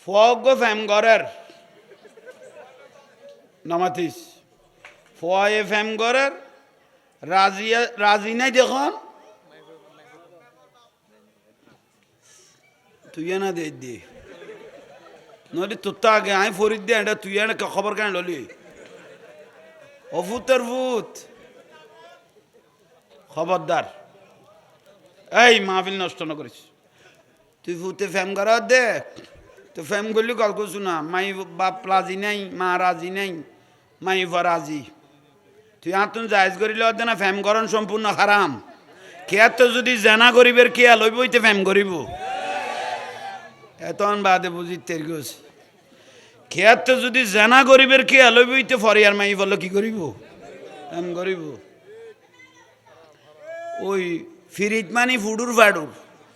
ফগো ফ্যাম ঘরের নামাতিস ফয়ে ফ্যাম ঘরের রাজি নাই দেখুন তুই না দে দি নদী তোতা আগে আই ফরিদ দে এটা তুই না খবর কেন ললি অভূতের ভূত খবরদার এই মাহফিল নষ্ট না করিস তুই ভূতে ফ্যাম ঘর দে তো ফ্যাম করলি গল্প শোনা মাই বাপ রাজি নাই মা রাজি নাই মাই রাজি তুই আতুন জায়জ করিলে দে না ফ্যাম করন সম্পূর্ণ হারাম খেয়ার তো যদি জানা গরিবের খেয়া লইব হইতে ফ্যাম করিব এতন বাদে বুঝি তের গেছে খেয়ার তো যদি জানা গরিবের খেয়া লইব হইতে ফরিয়ার মাই বললো কি করিব ফ্যাম করিব ওই ফিরিত মানি ফুডুর ফাডুর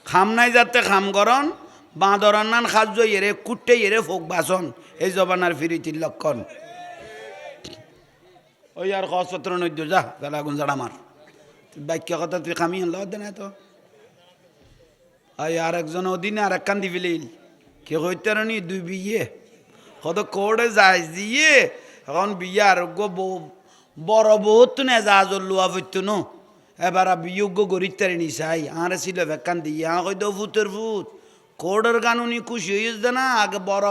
খাম নাই যাতে খাম করন বাঁদরান নান খাদ্য এরে কুটে এরে ফোক বাসন এই জবানার ফিরিতির লক্ষণ ওই আর খসপত্র নৈদ্য যা তাহলে আগুন জাড়া মার বাক্য কথা তুই খামি আনল না তো ওই আর একজন ওদিনে আর এক কান্দি ফেলিল কে কইতে নি দুই বিয়ে কত কোড়ে যাই দিয়ে এখন বিয়ে আর বড় বহুত না যা লোয়া পড়তো নো এবার বিয়োগ্য গরিতারি নিশাই আর ছিল ভেকান দিয়ে কই দো ভূতের ভূত কোডের গানুনি খুশি হয়েছে না আগে বড়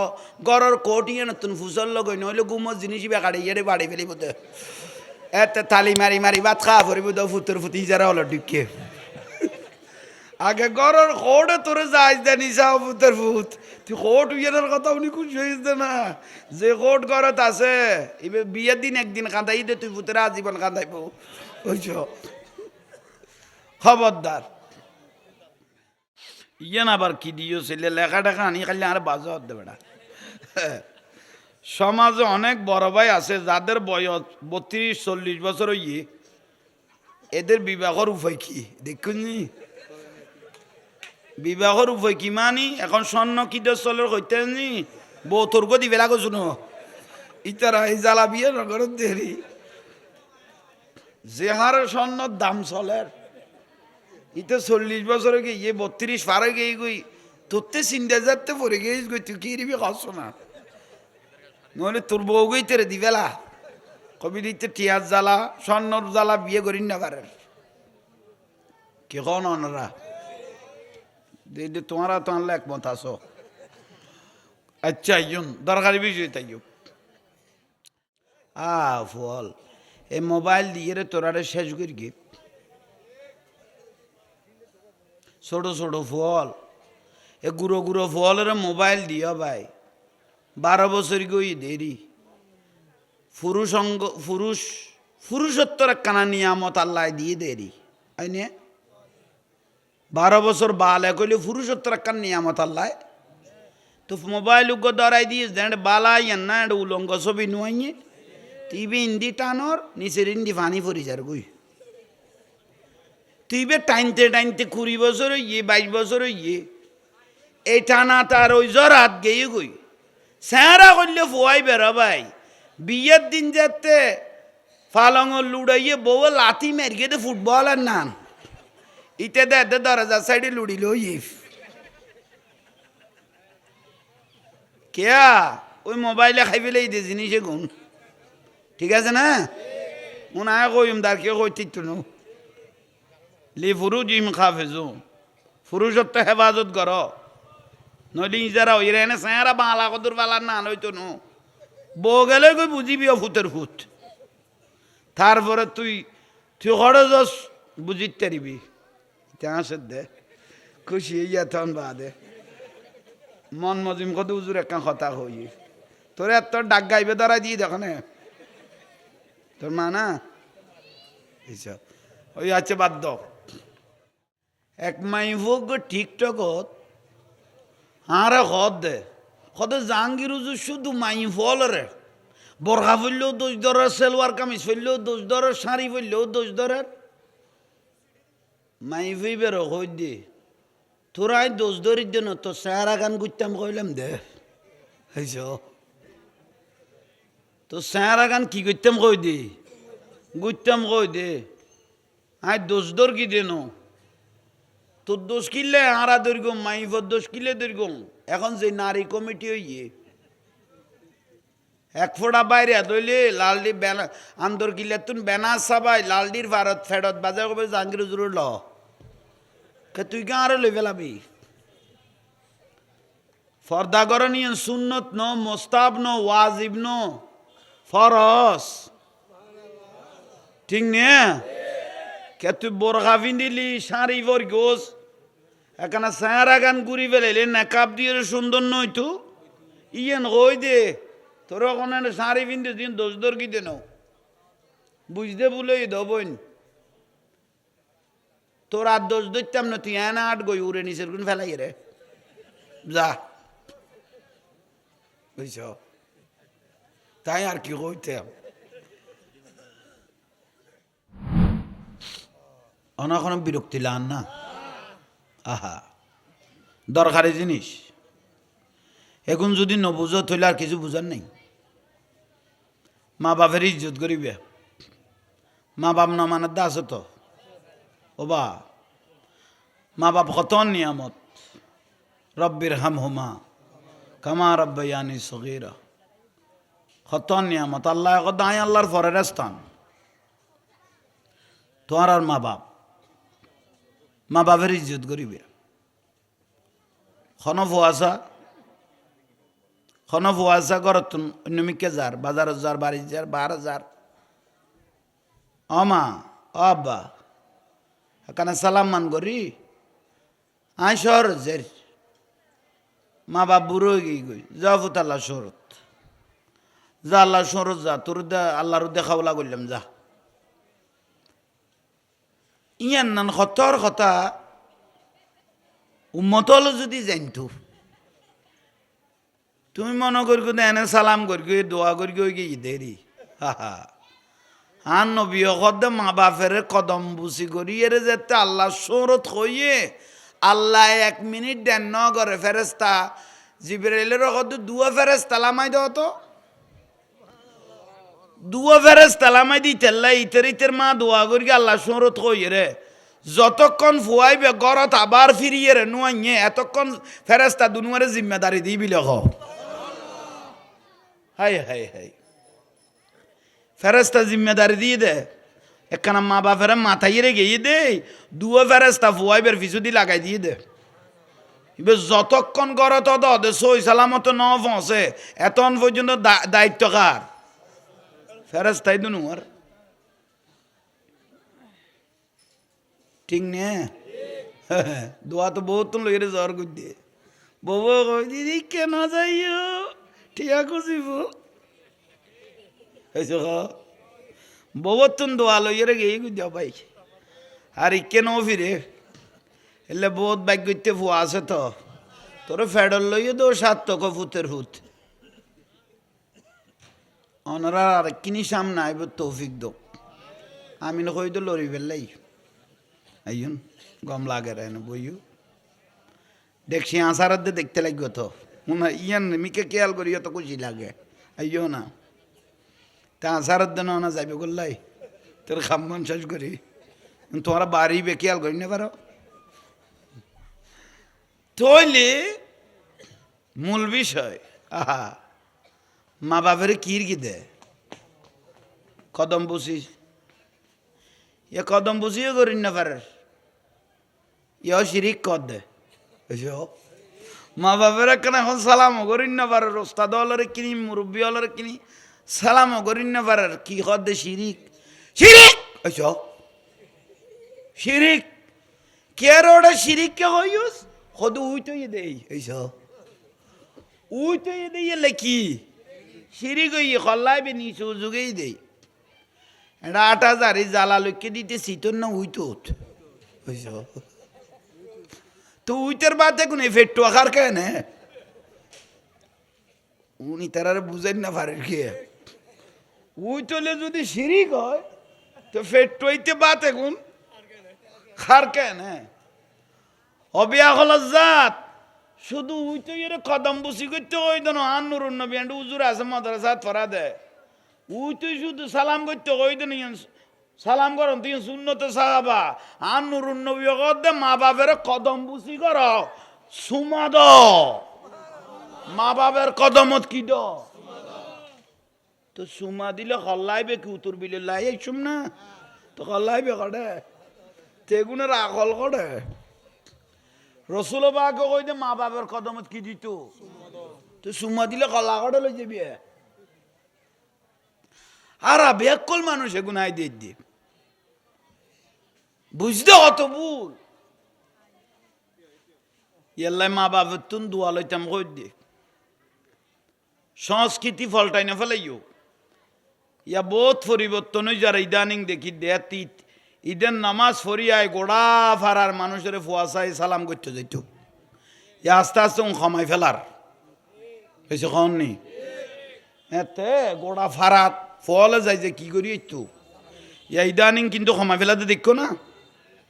গড়ের কোটিয়ে নতুন ফুসল লগাই নইলে গুমর জিনিস বেকাড়ে ইয়ে বাড়ি ফেলি বোধ এতে থালি মারি মারি ভাত খাওয়া পড়িব তো ভূতের ভূত ইজারা হলো ডিকে আগে গড়ের কোডে তোরে যাই দে নিশাও ভূতের ভূত তুই কোট ইয়ের কথা উনি খুশি হয়েছে না যে কোট ঘরত আছে এবার বিয়ের দিন একদিন কাঁদাই দে তুই ভূতের আজীবন কাঁদাইব ওইছ খবরদার ইয়ে না আবার কি দিও ছেলে লেখা টেখা আনি খালি আর বাজা হতে বেড়া সমাজে অনেক বড় ভাই আছে যাদের বয়স 32-40 বছর হইয়ে এদের বিবাহর উপায় কি দেখুন বিবাহর উপায় কি মানি এখন স্বর্ণ কি চলের হইতে নি বউ তোর গদি বেলা গো শুনো ইতারা এই জ্বালা বিয়ে নগর দেরি যে হারে স্বর্ণর দাম চলের ইতে 40 বছর গিয়ে ইয়ে 32 পারে গিয়ে গই তোরতে চিন্তা যাতে পরে গিয়েছ গই তুই কি রিবি খাস না নইলে তোর বউ গই তেরে দিবেলা কবি দিতে টিয়ার জ্বালা স্বর্ণর জ্বালা বিয়ে করিন না পারে কে কন অনরা তোমারা তো আনলে একমত আসো আচ্ছা ইয়ন দরকারি বিষয় তাই ফল এই মোবাইল দিয়ে রে তোরারে শেষ করি গে ছোট ছোট ফল এ গুঁড়ো গুঁড়ো ফলের মোবাইল দিও ভাই 12 বছর গই দেরি পুরুষত্বর কানা নিয়ামত আল্লাহ দিয়ে দেরি আইনে 12 বছর বালে কইলে পুরুষত্বর কান নিয়ামত আল্লাহ তো মোবাইল উগ্র দরাই দিয়ে দেন বালাই না উলঙ্গ ছবি নুয়াইয়ে টিভি ইন্দি টানোর নিচের ইন্দি পানি পরি যার গই তুই বে টাইনতে টাইনতে 20 বছর ইয়ে 22 বছর ইয়ে এই টানা তার ওই জরাত গেয়ে গই স্যাঁরা করলে ফোয়াই বেরো ভাই বিয়ের দিন যেতে ফালঙর লুড়াইয়ে বউ লাথি মেরিয়ে দে ফুটবলের নাম ইতে দে দরজার সাইডে লুড়িল ইফ কেয়া ওই মোবাইলে খাই ফেলে দে জিনিসে গুণ ঠিক আছে না মনে হয় কইম তার কে কইতে নো লি ফুরুজিম হাফিজু ফুরুষত্ব হেফাজত কর নইলে ইজারা ওই রে স্যাঁরা বালা কদুর বালার না হইতো নো বউ গেলে কই বুঝিবি ফুতের ফুত তারপরে তুই খরচ বুঝিতে পারিবি ইতিহাস দে খুশি ইয়া তখন বাদে মন মজিম কত উজুর একটা কথা হই তোর এত ডাক গাইবে ধরা দিয়ে দেখো না তোর মা না এইসব ওই আছে বাদ এক মাই হোক টিকটকত হারে খদ দে খদে জাহাঙ্গীর উজু শুধু মাই ফল রে বরখা ফেললেও দোষ ধরার সেলওয়ার কামিজ ফেললেও দোষ ধরার শাড়ি ফেললেও দোষ ধরার মাই ফেইবের হই দে তোরাই দোষ ধরি দে না তো চেহারা গান গুইতাম কইলাম দে হইছ তো চেহারা গান কি করতাম কই দে গুইতাম কই দে আই দোষ ধর কি দেন তোর দোষ কিনলে হারা দৈর্ঘ্য মাইফর দোষ কিনলে দৈর্ঘ্য এখন যে নারী কমিটি হইয়ে এক ফোড়া বাইরে দইলে লালডি বেনা আন্দর গিলাতুন বেনা সাবাই লালডির ভারত ফেরত বাজার কবে জাহাঙ্গীর হুজুর ল কে তুই কে আরে লই ফেলাবি ফর্দা করণীয় সুন্নত ন মোস্তাব ন ওয়াজিব ন ফরস ঠিক নে কে তুই বোরখা পিন্দিলি শাড়ি ভর গোস এখানে সারা গান ঘুরি ফেলাইলে নেকাব দিয়ে সুন্দর নই তো ইয়েন কই দে তোর ওখানে শাড়ি পিনতে দিন দোষ দর কি দেন বুঝতে বলে দবইন তোর আর দোষ ধরতাম না তুই এনা আট গই উড়ে নিচের গুণ ফেলাই রে যা বুঝছ তাই আর কি কইতাম অনাখন বিরক্তি লান না আহা দরকারি জিনিস এখন যদি নবুঝো থইলে আর কিছু বুঝার নেই মা বাপের ইজ্জত করিবে মা বাপ না মানার দাস তো ও বা মা বাপ কত নিয়ামত রব্বির হাম হুমা কামা রব্বায়ানি সগীরা কত নিয়ামত আল্লাহ দায় আল্লাহর ফরের স্থান তোমার আর মা বাপের ইজ্জত করিবে খনফ ওয়াসা করত অন্যমিকে যার বাজার যার বাড়ি যার 12,000 অমা অব্বা এখানে সালাম মান করি আই শহর জের মা বাপ বুড়ো গিয়ে গই যা ফুত আল্লাহ শরত যা আল্লাহ শরত যা তোর আল্লাহর দেখাওলা করলাম যা ইয়ান নান খতর কথা উম্মতল যদি জানতো তুমি মনে করি এনে সালাম করি দোয়া করি গিয়ে দেরি হা আর নবী কদ মা বাপের কদম বুসি করি এর যেতে আল্লাহ শরত হইয়ে আল্লাহ 1 মিনিট দেন ন করে ফেরেস্তা জিবরাইলের কদ দুয়া ফেরেস্তা লামাই দাও তো দুয়া ফেরেস্তা লামাই দিতে আল্লাহ ইতের মা দোয়া করি আল্লাহ শরত হইয়ে রে যতক্ষণ ফুয়াইবে গরত আবার ফিরিয়ে রে নুয়াইয়ে এতক্ষণ ফেরেস্তা দুনুয়ারে জিম্মেদারি দিবি লখ হাই হাই হাই ফেরেস্তা জিম্মেদারি দিয়ে দে একখানা মা বাপের মাথায় রে গিয়ে দে দুয়া ফেরেস্তা ফুয়াইবের ফিসুদি লাগাই দিয়ে দে এবার যতক্ষণ গরত দে সই সালামত ন পৌঁছে এতক্ষণ পর্যন্ত দায়িত্ব কার ফেরেস্তাই দুনুয়ার ঠিক নে দোয়া তো বহুত লইরে জ্বর করে দিয়ে বউ কই দিদি কেন যাইও ঠিক খুঁজিব বউর তুন দোয়া লইরে গিয়ে গুজা পাই আর কেন ফিরে এলে বহুত বাইক করতে ফুয়া আছে তো তোর ফেডল লইয়ে দো 7 টাকা ফুতের ফুত অনরা আর কিনি সামনে আইব তৌফিক দো আমি না কই তো লরি ফেললাই আইন গম লাগে রে না বইও দেখছি আসারাত দেখতে লাগবে তো মনে ইয়ান মিকে খেয়াল করি তো খুশি লাগে আইও না তা আসারাত না না যাইবে গোল্লাই তোর খামগন শেষ করি তোমরা বাড়ি বে খেয়াল করি না পারো তৈলে মূল বিষয় আহা মা বাপের কির কি দে কদম বুঝিস এ কদম বুঝিও করি না পারে ইও শিরিক কর দে মা বাপের কেন এখন সালামও করিন না পারে ওস্তাদ হলরে কিনি মুরব্বী হলরে কিনি সালামও করিন না পারে কি কর দে শিরিক শিরিক শিরিক কে ওটা শিরিক কে হইস সদু উই তো দেই উই তো দেই কি শিরিক হই খল্লাই নি সুযোগেই দেই এটা 8,000 জ্বালা লক্ষ্যে দিতে শীতর না উইতো তো উইতের বাদে কোন ফেট্টু আকার কেন উনি তারা বুঝেন না পারে কে উইতলে যদি শিরিক হয় তো ফেট্টু হইতে বাদ এখন খার কেন অবিয়া হল জাত শুধু উইতো এর কদম বুসি করতে ওই দেন আন্নুর নবী উজুর আছে মাদ্রাসাত ফরা দেয় উইতো শুধু সালাম করতে ওই দেন সালাম করন তুই সুন্নত সাহাবা আন্নুর নবী দে মা বাপের কদম বুসি কর সুমা দ মা বাবার কদমত কি দ তো সুমা দিলে হল্লাইবে কি উত্তর বিলে লাই শুম না তো হল্লাইবে কড়ে তেগুনের আকল করে রসুল বাকে কই দে মা বাবার কদমত কি দিত তো সুমা দিলে কলা করে লই যাবি আর বেকল মানুষ এগুন আই দিয়ে বুঝতে অত ভুল ইয়াল্লাই মা বাবার তুন দোয়া লইতাম কই দে সংস্কৃতি ফলটাই না ফেলাইও ইয়া বহুত পরিবর্তন হয়ে যারা ইদানিং দেখি দেয়াতীত ঈদের নামাজ ফরিয়ায় গোড়া ফারার মানুষের ফুয়াশায় সালাম করতে যেত ইয়া আস্তে আস্তে ক্ষমাই ফেলার হয়েছে খন নি এতে গোড়া ফারাত ফলে যাই যে কি করি একটু ইয়া ইদানিং কিন্তু ক্ষমা ফেলাতে দেখো না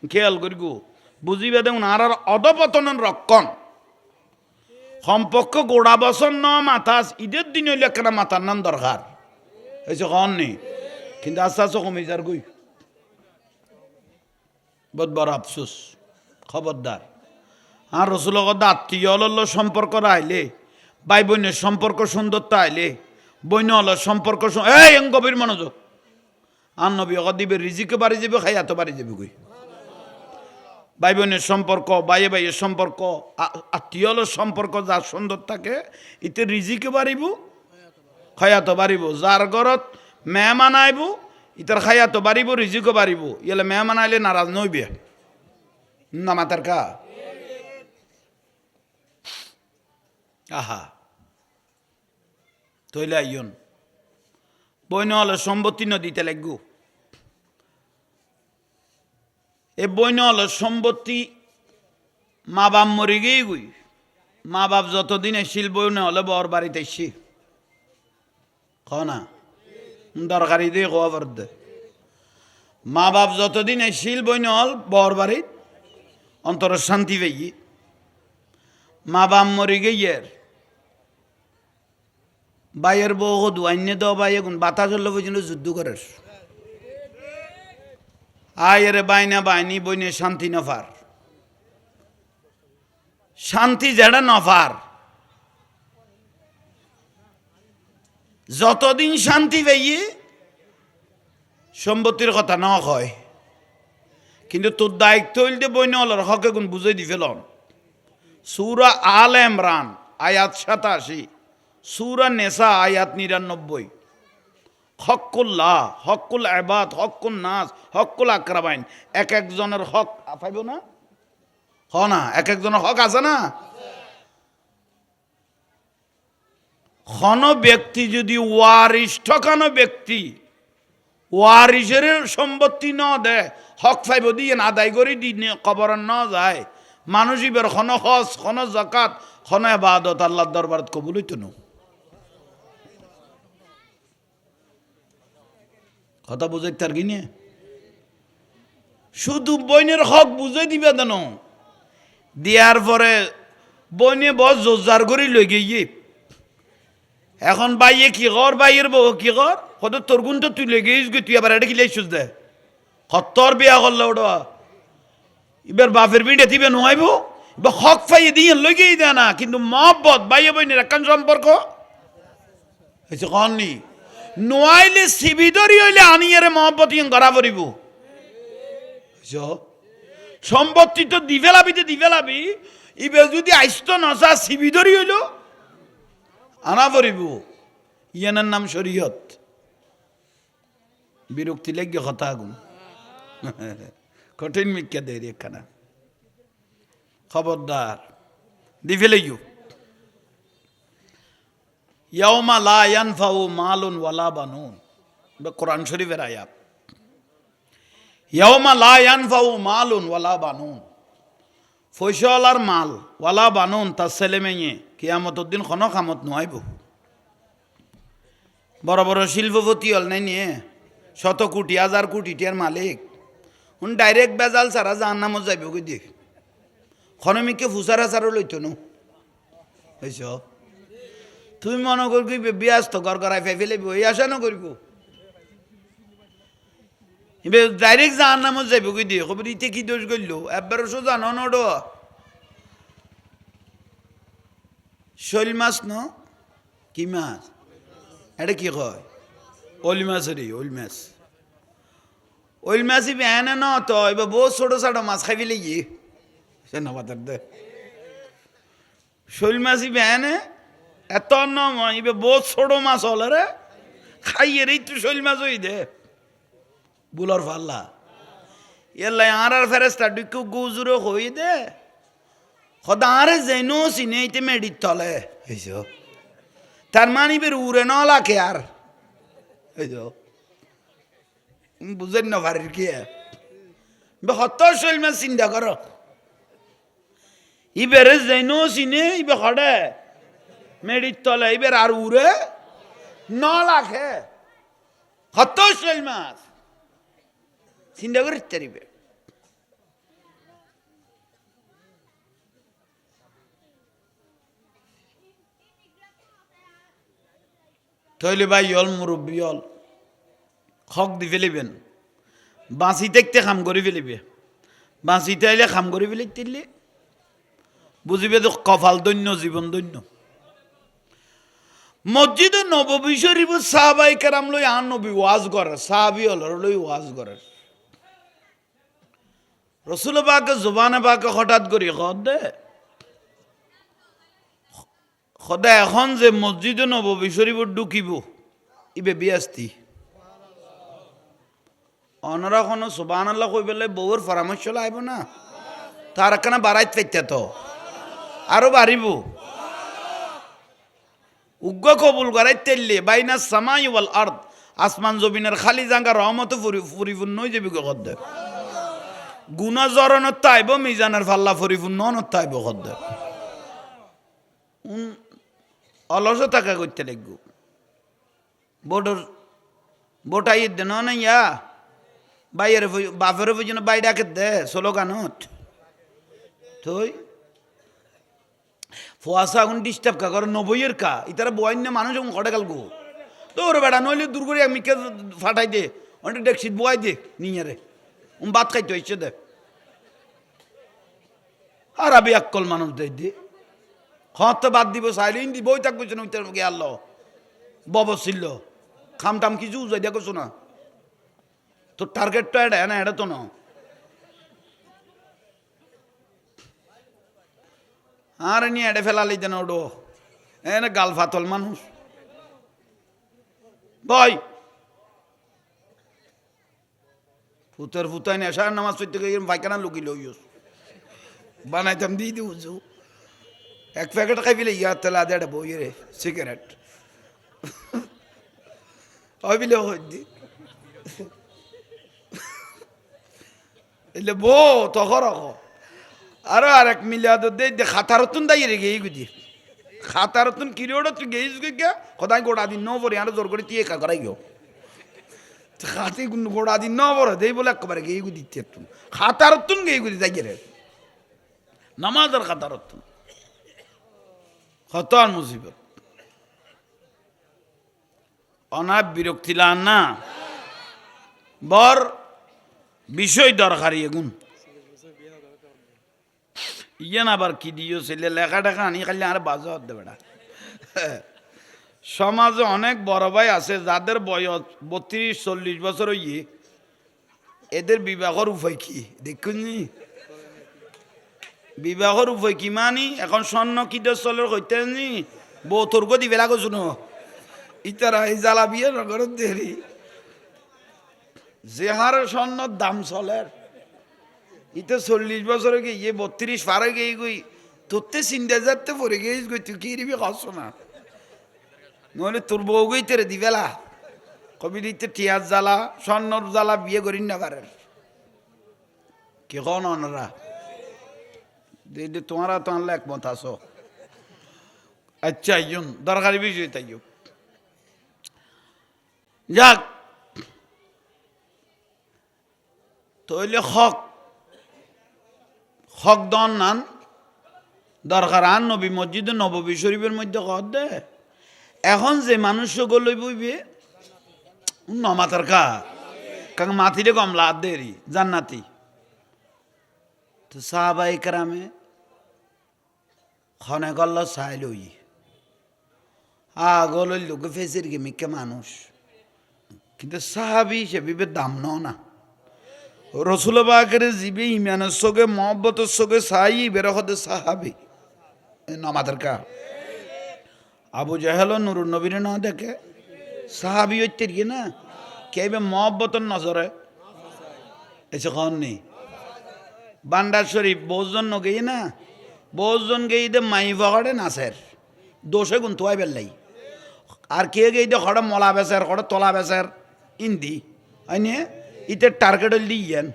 খেয়াল করি গো বুঝিবে দেখুন আর অধপতনের রক্ষণ সম্পর্ক গোড়া বছর ন মাথাস ঈদের দিন হইলে একটা মাথার নাম দরকার হয়েছে খন নি কিন্তু আস্তে আস্তে কমে যার গই বহুত বড় আফসোস খবরদার আর রসুলগত আত্মীয় সম্পর্ক আইলে ভাই বোনের সম্পর্ক সুন্দরতা আইলে বইন হল সম্পর্ক এই গভীর মনোযোগ আর নবী দিবে রিজিকে বাড়ি যাবে খাইয়াতো বাড়ি যাবে কই ভাই বোনের সম্পর্ক ভাইয়ে ভাইয়ের সম্পর্ক আত্মীয় সম্পর্ক যার সুন্দর থাকে এতে রিজিকে বাড়িব খাইয়াতো বাড়িব যার ঘরত মেহমান আইব ইতার খাইয়াতো বাড়িব রিজিকও বাড়িব ইয়ালে মেহমান আইলে নারাজ নইবে না মাতার কা আহা তৈলে আইন বইন হলে সম্পত্তি নদীতে লাগবো এ বইন হলে সম্পত্তি মা বাপ মরে গিয়ে গুই মা বাপ যতদিন এসিল বইন হলে বর বাড়িতে এসি না দরকারি দিয়ে খবর দে মা বাপ যতদিন এসিল বইন হল বর বাড়িত অন্তর শান্তি পেয়ে মা বাপ মরে গিয়ে বাইয়ের বউ দুয়াইনে দাও বাই এখন বাতাস হল পর্যন্ত যুদ্ধ করে আয়ের বাইনা বাইনি বইনে শান্তি নফার শান্তি যেটা নফার যতদিন শান্তি পেয়ে সম্পত্তির কথা ন হয় কিন্তু তোর দায়িত্ব হইলে বইনে হলার হকে গুণ বুঝাই দি ফেলন সূরা আল ইমরান আয়াত 87 সূরা নেসা আয়াত 99 হকুল্লাহ হকুল ইবাদ হকুল নাস হকুল আকরাবাইন এক একজনের হক পাইব না না এক একজনের হক আছে না কোনো ব্যক্তি যদি ওয়ারিশ ঠকানো ব্যক্তি ওয়ারিশের সম্পত্তি ন দেয় হক পাইব দিয়ে না আদায় করি দি কবর ন যায় মানুষ ইবের কোনো হজ কোনো জাকাত কোনো ইবাদত আল্লাহর দরবারত কবুল হইতো না কথা বুঝাই তার কি নিয়ে শুধু বইনের হক বুঝাই দিবে দেন দিয়ার পরে বইনে বস জোরজার করি লই গিয়ে এখন বাইয়ে কি কর বাইয়ের বউ কি কর কত তোর গুণ তো তুই লেগে তুই আবার এটা কি লাইছিস দে কত্তর বিয়া করলে ওটা এবার বাপের বিড়ে দিবে নোয়াইব এবার হক পাইয়ে দিয়ে লগেই দেয় না কিন্তু মহব্বত বাইয়ে বইনের একখান সম্পর্ক হয়েছে কননি নোয়াইলে সিবিদরি হইলে আনিয়ারে মহব্বত ইয়ে করা পড়িব সম্পত্তি তো দিবেলাবি ইবে যদি আইস্ত নসা সিবিদরি হইল আনা পড়িব ইয়ানের নাম শরীয়ত বিরক্তি লেগে কথা আগুন কঠিন মিক্কা দেয় একখানা খবরদার দি ফেলেইও ইয়াউমা লা ইয়ানফাউ মালুন ওয়ালা বানুন কোরআন শরীফের আয়াত ইয়াউমা লা ইয়ানফাউ মালুন ওয়ালা বানুন ফয়সালার মাল ওয়ালা বানুন তার ছেলে মেয়ে কিয়ামতের দিন কোনো কামত নয়ব বড় বড় শিল্পপতি হল নাই নিয়ে শত কোটি হাজার কোটি টিয়ার মালিক উন ডাইরেক্ট বেজাল সারা জাহান্নামত যাইব কই দিয়ে খনমিকে ফুসারা সারও লইতো নো হয়েছ তুমি মনে করি ব্যস্ত ঘর করাই ফেলে ওই আশা ন করিব এবার ডাইরেক্ট জাহান্নামত যাইব কই দিয়ে খবর ইতে কি দোষ করলো একবার ওষুধ জানো নড শৈল মাছ ন কি মাছ এটা কি কয় ওল মাছ রে ওল মাছই বেহানে ন তো এবার বহু ছোট ছোট মাছ খাই ফেলে গিয়ে সে না বাতার দে শৈল মাছই বেহানে এত নয় এবার বহু ছোট মাছ হল রে খাইয়ে রে তুই শৈল মাছ হই দে বুলার ফাল্লা এলাই আর ফেরেস্তা ডুকু গুজুরো হই দে খদা আরে যেন সিনে ইতে মেডির তলে হইছ তার মানে বের উড়ে ন লাখে আর হইছ বুঝেন না ভারির কি হত শৈল মাছ চিন্তা কর ইবেরে যেন সিনে ইবে হডে মেডির তলে ইবের আর উড়ে ন লাখে হত শৈল মাছ চিন্তা করে চারিবে তাহলে ভাই হল মুরব্বী হল হক দি ফেলিবেন বাঁচি দেখতে খাম করে ফেলিবে বাঁচিতে আইলে খাম করে ফেলি তিলে বুঝিবে তো কপাল দৈন্য জীবন দৈন্য মসজিদ নববী শরীফ সাহাবাই কেরাম লই আন নবী ওয়াজ করে সাহাবি হল লই ওয়াজ করে রসুল পাকে জবানে পাকে হঠাৎ করি দে সদায় এখন যে মসজিদ নববী শরীফত ঢুকিব ইবে বিয়াস্তি অনরা কোনো সুবান আল্লাহ কই পেলে বউর পরামর্শ লাইব না তার একখানা বাড়াইতে পাইতে তো আরো বাড়িব উগ্র কবুল করাই তেললে বাইনা সামাই ওয়াল আরদ আসমান জমিনের খালি জাঙ্গা রহমত পরিপূর্ণ হয়ে যাবি কদ্দে গুনা জরনত তাইব মিজানের ফাল্লা পরিপূর্ণ নতাইব কদ্দে অলস টাকা করতে লাগবো বোটাই দেন না ইয়া বাইয়ের বাপের জন্য বাই ডাকে দে স্লোগানত তুই ফুয়াশা এখন ডিস্টার্ব কা কর নবইয়ের কা ইতারা বয়ান্য মানুষ এখন ঘটে গেল গো তোর বেড়া নইলে দূর করে আমি কে ফাটাই দে অনেক ডেকশিট বয়াই দে নিয়ে রে ভাত খাইতে হয়েছে দে আর আবি এককল মানুষ দেয় দে হত বাদ দিব সাইলিন দিব বই থাকবো গে আল্লাহ ববছিল খামটাম কিছু যাই দেখো শোনা তোর টার্গেটটা এটা না এটা তো না আর নিয়ে এড়ে ফেলালি দেন ওডো এনে গাল ফাতল মানুষ বই ফুতের ফুতাই নেশার নামাজ পড়তে গিয়ে পায়খানা লুকিল বানাইতাম দিয়ে দিও এক প্যাকেট খাই ফেলে ইয়ার তেলে আদে একটা বই রে সিগারেট বিলে দি এলে বো তখন আরো আর এক মিলিয়াদ দে খাতারতুন দাই রে গেই গুদি খাতারতুন কিরিওড় তুই গেইস গিয়া খদাই গোড়া দিন ন পরে আর জোর করে তুই একা করাই গো খাতে গোড়া দিন ন পরে দেই বলে একবারে গেই গুদি তুই খাতারতুন গেই গুদি যাই রে নামাজ আর খাতারতুন হত আর মুসিবত অনাব বিরক্তি লান না বর বিষয় দরকারি এগুন ইয়ে না আবার কি দিও ছেলে লেখা টেখা আনি খালি আর বাজা হতে বেড়া সমাজে অনেক বড় ভাই আছে যাদের বয়স 32-40 বছর হইয়ে এদের বিবাহর উপায় কি দেখুন বিবাহর উপায় কি মানি এখন স্বর্ণ কিদের চলের হইতে নি বউ তোর গদি বেলা গো শুনো ইতারা এই জ্বালা বিয়ে নগর দেরি যে হারে স্বর্ণর দাম চলের ইতে 40 বছরে গিয়ে 32 পারে গিয়ে গই তোরতে চিন্তা যাতে পরে গিয়েছ গই তুই কি রিবি খাস না নইলে তোর বউ গই তেরে দিবেলা কবি দিতে টিয়ার জ্বালা স্বর্ণর জ্বালা বিয়ে করিন না পারে কি কন অনরা তোমারা তো আনলে একমত আসো আচ্ছা ইয়ন দরকারি বিষয় তাই যাক তইলে হক দন নান দরকার আন নবী মসজিদ নববী শরীফের মধ্যে কর দে এখন যে মানুষ গলই বইবে নমাতার কারণ মাতিলে কমলা দেরি জান্নাতি তো সাহাবাই কেরামে খনে গল্ল চাইলই আগল লোক ফেসের গেমিকে মানুষ কিন্তু সাহাবি হিসেবে দাম না রসুল বাকের জিবে ইমানের সঙ্গে মহব্বতের সঙ্গে সাই বেরোহতে সাহাবি নামাদের কা আবু জাহেল নুরুন নবীর না দেখে সাহাবি হইতে গিয়ে না কেবে মহব্বতের নজরে এসে কন নেই বান্ডার শরীফ বহুজন নগেই না বহুজন গেই দে মাই ফকড়ে নাচের দোষে গুণ তোয়াই বেল্লাই আর কে গেই দে খড়ে মলা বেচার খড়ে তলা বেচার ইন্দি হয়নি ইতে টার্গেট দিয়েন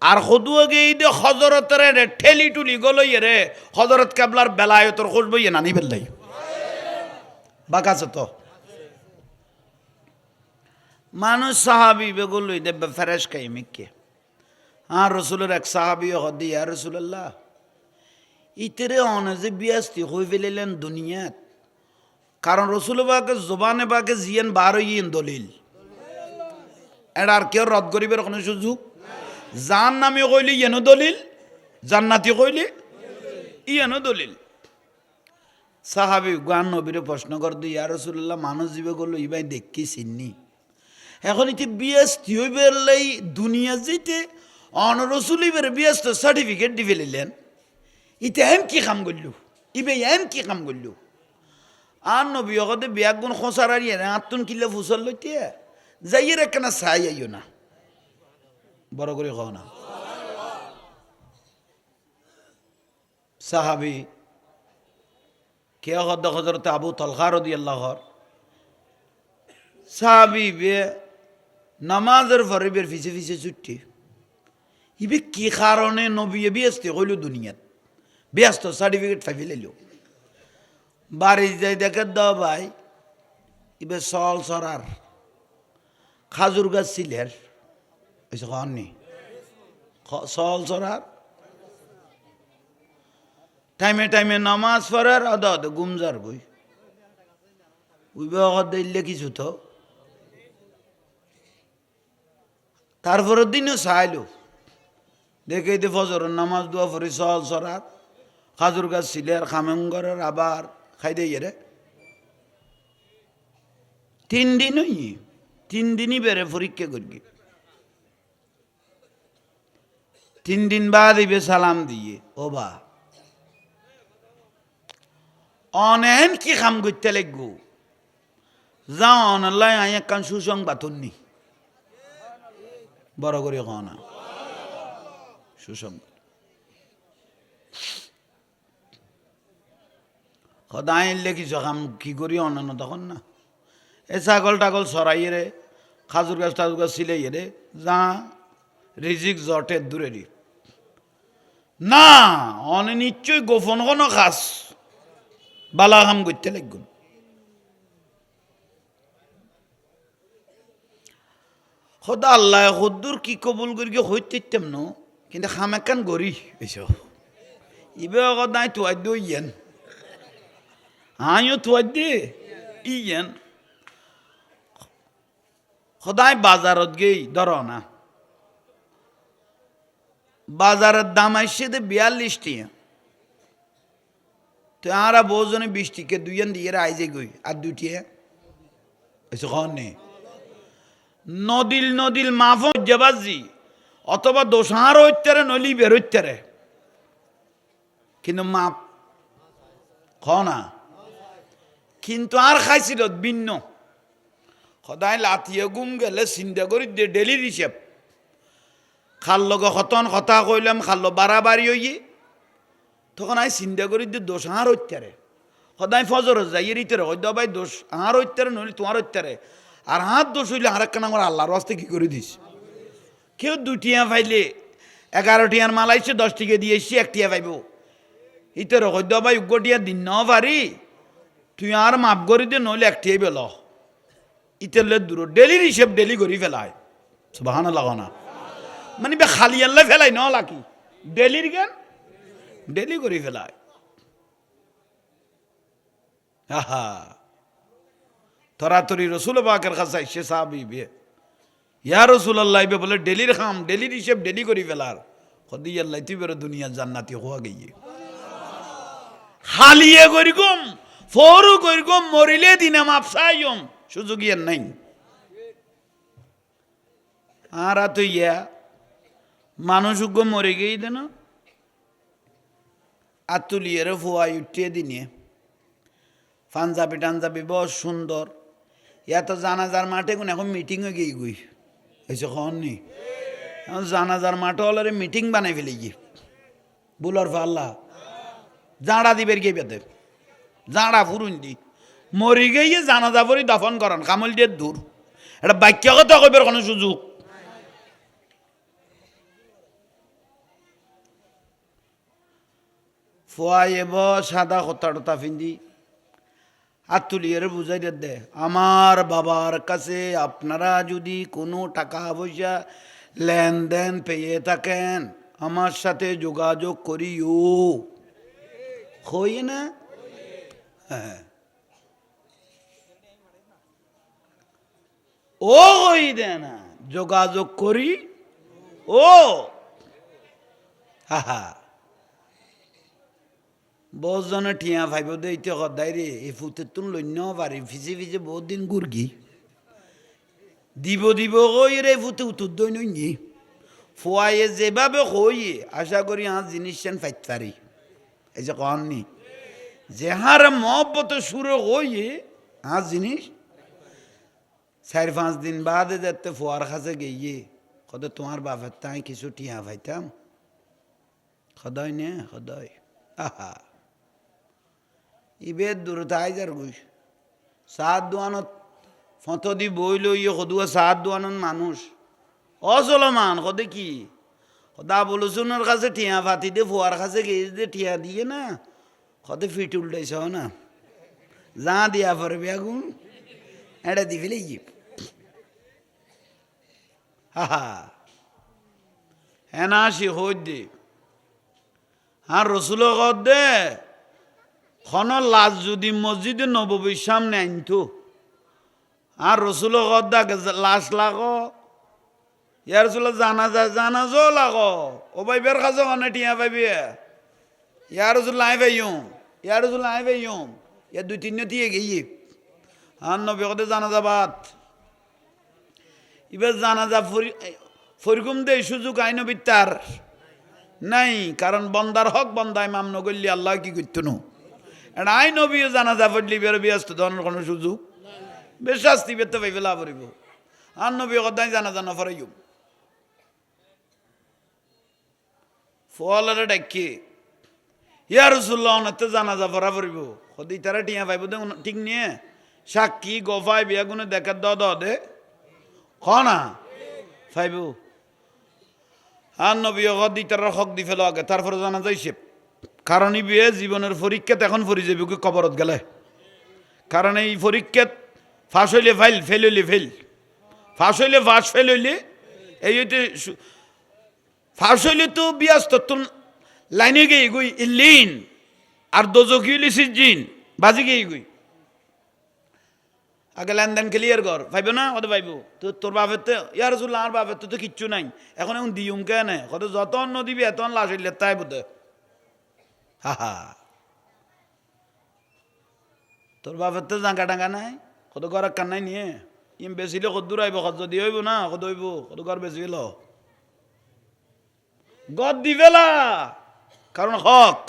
আর সদুয়ে গেই দে হজরতের রে ঠেলি টুলি গলই রে হজরত কাবলার বেলায়তর খোঁজ বইয়ে নানি বেল্লাই বাকাছে তো মানুষ সাহাবি বেগুলোই দেবে ফেরেশ খাই মিকে আর রসুলের এক সাহাবি হদি আর রসুল্লাহ ইতেরে অনেজে বিয়াস্তি হয়ে ফেলিলেন দুনিয়াত কারণ রসুল বাকে জবানে বাকে জিয়েন বার ইন দলিল এটা আর কেউ রদ করিবার কোনো সুযোগ জান নামে কইলি ইয়েনো দলিল জান্নাতি কইলি ইয়েনো দলিল সাহাবি গান নবীরে প্রশ্ন কর দিই আর রসুল্লাহ মানুষ জীবে করলো ইবাই দেখি চিননি এখন ইতি বিয়াস্তি হয়ে বেরলাই দুনিয়া যেতে অন রসুল ইবের বিয়াস্ত সার্টিফিকেট দি ফেলিলেন ইতে এম কি কাম করলু ইবে এম কি কাম করলু আর নবী অগদে বিয়াক গুণ খোঁচার আর ইয়ে আত্মন কিলে ফুসল লইতে যাইয়ের একখানা চাই আইও না বড় করে খাও না সাহাবি কে হদ হজরত আবু তলহা রাদিয়াল্লাহু সাহাবি বে নামাজের ফরিবের ফিসে ফিসে ছুট্টি ইবে কি কারণে নবী ব্যস্ত হইল দুনিয়াত ব্যস্ত সার্টিফিকেট ফাইভি লাইল বাড়ি যাই দেখে দাও ভাই ইবে সল সরার খাজুর গাছ সিলের এসে খাওয়াননি সল সরার টাইমে টাইমে নামাজ পড়ার আদা আদা গুমজার বই উইবে দিলে কিছু তো তারপরের দিনও চাইলো দেখে দে ফজরের নামাজ দোয়া ফরি সল সরার খাজুর গাছ সিলের খামেঙ্গরের আবার খাই দিয়ে রে 3 দিন হই 3 দিনই বেড়ে পরীক্ষা করি 3 দিন বাদ ইবে সালাম দিয়ে ও বা অনেন কি কাম করতে লাগবো যা অনলাই আই একখান সুসংবাদ নি বড় করে কও না সুসংবাদ সদায় লেখিস কাম কি করি অন্যান্য তখন না এ ছাগল টাগল সরাইয়ে রে খাজুর গাছ টাজুর গাছ সিলাইয়ে রে যা রিজিক জটে দূরে রি না অনে নিশ্চয়ই গোপন কোনো খাস বালা কাম করতে লাগবে খোদা আল্লাহ হদ্দুর কি কবুল করি হইতে তেমন কিন্তু খাম একখান গড়ি এসব ইবে নাই তুয়াই দে ইয়েন আমিও তুয়াই দে ইয়েন সদায় বাজারত গেই ধর না বাজারের দাম আসছে 42 টিয়া তো আরা বহুজনে 20 টিকে 2 দিয়ে আইজে গই আর 2 টিয়া এসে খাওয়ান নেই নদিল নদিল মাফ জবাজি অথবা দোষার হইতারে নলি বের হইতারে কিন্তু মাপ খাও না কিন্তু আর খাইছিল ভিন্ন সদায় লাথিয়ে গুম গেলে চিন্তা করি ডেলির হিসেব খাল লগে হতন কথা কইলাম খাল্লো বাড়াবাড়ি হইয়ে তখন আই চিন্তা করি দোষ আর হইতারে সদায় ফজর যাইয়ে রিতেরে হইদ ভাই দোষ আর হইতারে নইলে তোমার হইতারে আর হাত দোষ হইলে আর একখান আমার আল্লাহর রাস্তে কি করে দিস কেউ 2 টিয়া পাইলে 11 টিয়ার মাল আইসে 10 টিকে দিয়ে এসছি 1 টিয়া পাইব ইতের হইদ ভাই উগ্র দিন ন পারি তুই আর মাপ করি দে নইলে 1 টিয়াই বেল ইতেরলে দূর ডেলির হিসেব ডেলি করি ফেলায় সুবহানাল্লাহ না মানে বে খালি আল্লাহ ফেলাই ন লাকি ডেলির জ্ঞান ডেলি করি ফেলায় আহা তরাতরি রসুল পাকের কাছে সে সাহাবী বে ইয়া রাসূলুল্লাহ বে বলে ডেলির খাম ডেলির হিসেব ডেলি করি ফেলার খদি আল্লাহ তুই বেরো দুনিয়া জান্নাতি হওয়া গিয়ে হালিয়ে করি কম ফরু কইরকো মরিলে দিনে মাপসাইম সুযোগ ইয়ার নাই আর তো ইয়া মানুষ উগ্র মরে গেই দেন আর তুলিয়ে ফুয়াই উঠিয়ে দিনে পাঞ্জাবি টাঞ্জাবি বস সুন্দর ইয়া তো জানাজার মাঠে কোন এখন মিটিং হয়ে গিয়ে গুই এসে খন নি জানাজার মাঠে হলে মিটিং বানাই ফেলে গিয়ে বুলার ফাল্লা জাঁড়া দিবের গিয়ে বেতে জাঁড়া ফুরুন দি মরি গিয়ে জানাজা পরি দাফন করান কামল দিয়ে দূর এটা বাক্য কথা কইবার কোনো সুযোগ ফুয়াইব সাদা কথা টতা ফিন্দি আর তুলিয়ে বুঝাই দে আমার বাবার কাছে আপনারা যদি কোনো টাকা পয়সা লেনদেন পেয়ে থাকেন আমার সাথে যোগাযোগ করিও হই না হ্যাঁ ও হই দে না যোগাযোগ করি ও হা হা বহুত জনে ঠিয়া ভাইব দে ইতে সদায় রে এই ফুটের তুন লন্য পারি ফিজে ফিজে বহুত দিন গুরগি দিব দিব কই রে ফুটে উত্তর দই নই ফুয়াইয়ে যেভাবে কইয়ে আশা করি আর জিনিস সেন ফাইতে পারি এই যে কননি যে হার মহব্বত সুরে কইয়ে আর জিনিস 4-5 দিন বাদে যাতে ফুয়ার কাছে গিয়ে কত তোমার বাপের তাই কিছু টিয়া পাইতাম সদায় নে সদায় আহা ইবের দূরতা আইজার গুই সাত দোয়ানত ফত দি বই লইয়ে সদুয়া সাত দোয়ানত মানুষ অচলমান সদে কি সদা বলুচুনের কাছে টিয়া ফাতি দে ফুয়ার কাছে গিয়ে দে টিয়া দিয়ে না সদে ফিট উল্টাইছ না যা দিয়া পারবি আগুন এটা দি ফেলে গিয়ে হা হ্যাঁ সি হই দে আর রসুল দে খন লাশ যদি মসজিদে নববীর সামনে আনতো আর রসুল গদ্দা লাশ লাগো ইয়ার রসুল জানাজও লাগো ও ভাই বের কাছে কনে টিয়া পাইবি ইয়ার রসুল লাই ভাইম ইয়ার রসুল লাই ভাইম ইয়ার 2-3 দিয়ে গিয়ে আর নবী কদে জানাজা বাদ এবার জানাজা ফরিকুম দে সুযোগ আইন বিত্তার নাই কারণ বন্দার হক বন্দা ইমাম নগল্লি আল্লাহ কি করতো না এটা আই নবী জানাজা পড়লি বের ব্যস্ত ধরনের কোনো সুযোগ বেশ শাস্তি বেতে পাইবে লাভ করিব আর নবী কদাই জানাজা না ফরাইব ফলের ডাকি ইয়া রাসূলুল্লাহ অনেতে জানাজা ফরা পড়িব সদি তারা টিয়া পাইব দে ঠিক নিয়ে সাক্ষী গফাই বিয়াগুনে দেখা দে না পাইব আর নবী সদি তারা হক দি ফেলো আগে তারপরে জানা যাইছে কারণ এই বিয়ে জীবনের পরীক্ষাত এখন ফরি যাবি কবরত গেলে কারণ এই পরীক্ষাত ফাঁস হইলে ফেল হইলে ফেল ফাঁস হইলে ফাঁস ফেল হইলে এই ফাঁস হইলে তো বিয়াস্ত তোর লাইনে গিয়ে গুই ইল্লিন আর দোজকি হইলে সিজিন বাজি গিয়ে গুই আগে লেনদেন ক্লিয়ার কর পাইব না কত পাইব তো তোর বাপের তো ইয়ার রসুল আর বাপের তো কিচ্ছু নাই এখন দিউম কেন কত যত অন্য দিবি এত লাশ হইলে তাই বোধ হা হা তোর বাপের তো জাঙ্গা টাঙ্গা নাই কত ঘর কান নাই নিয়ে ইম বেচিলে কত দূর আইব কত যদি হইব না কত হইব কত ঘর বেচি ফেল গদ দি ফেলা কারণ হক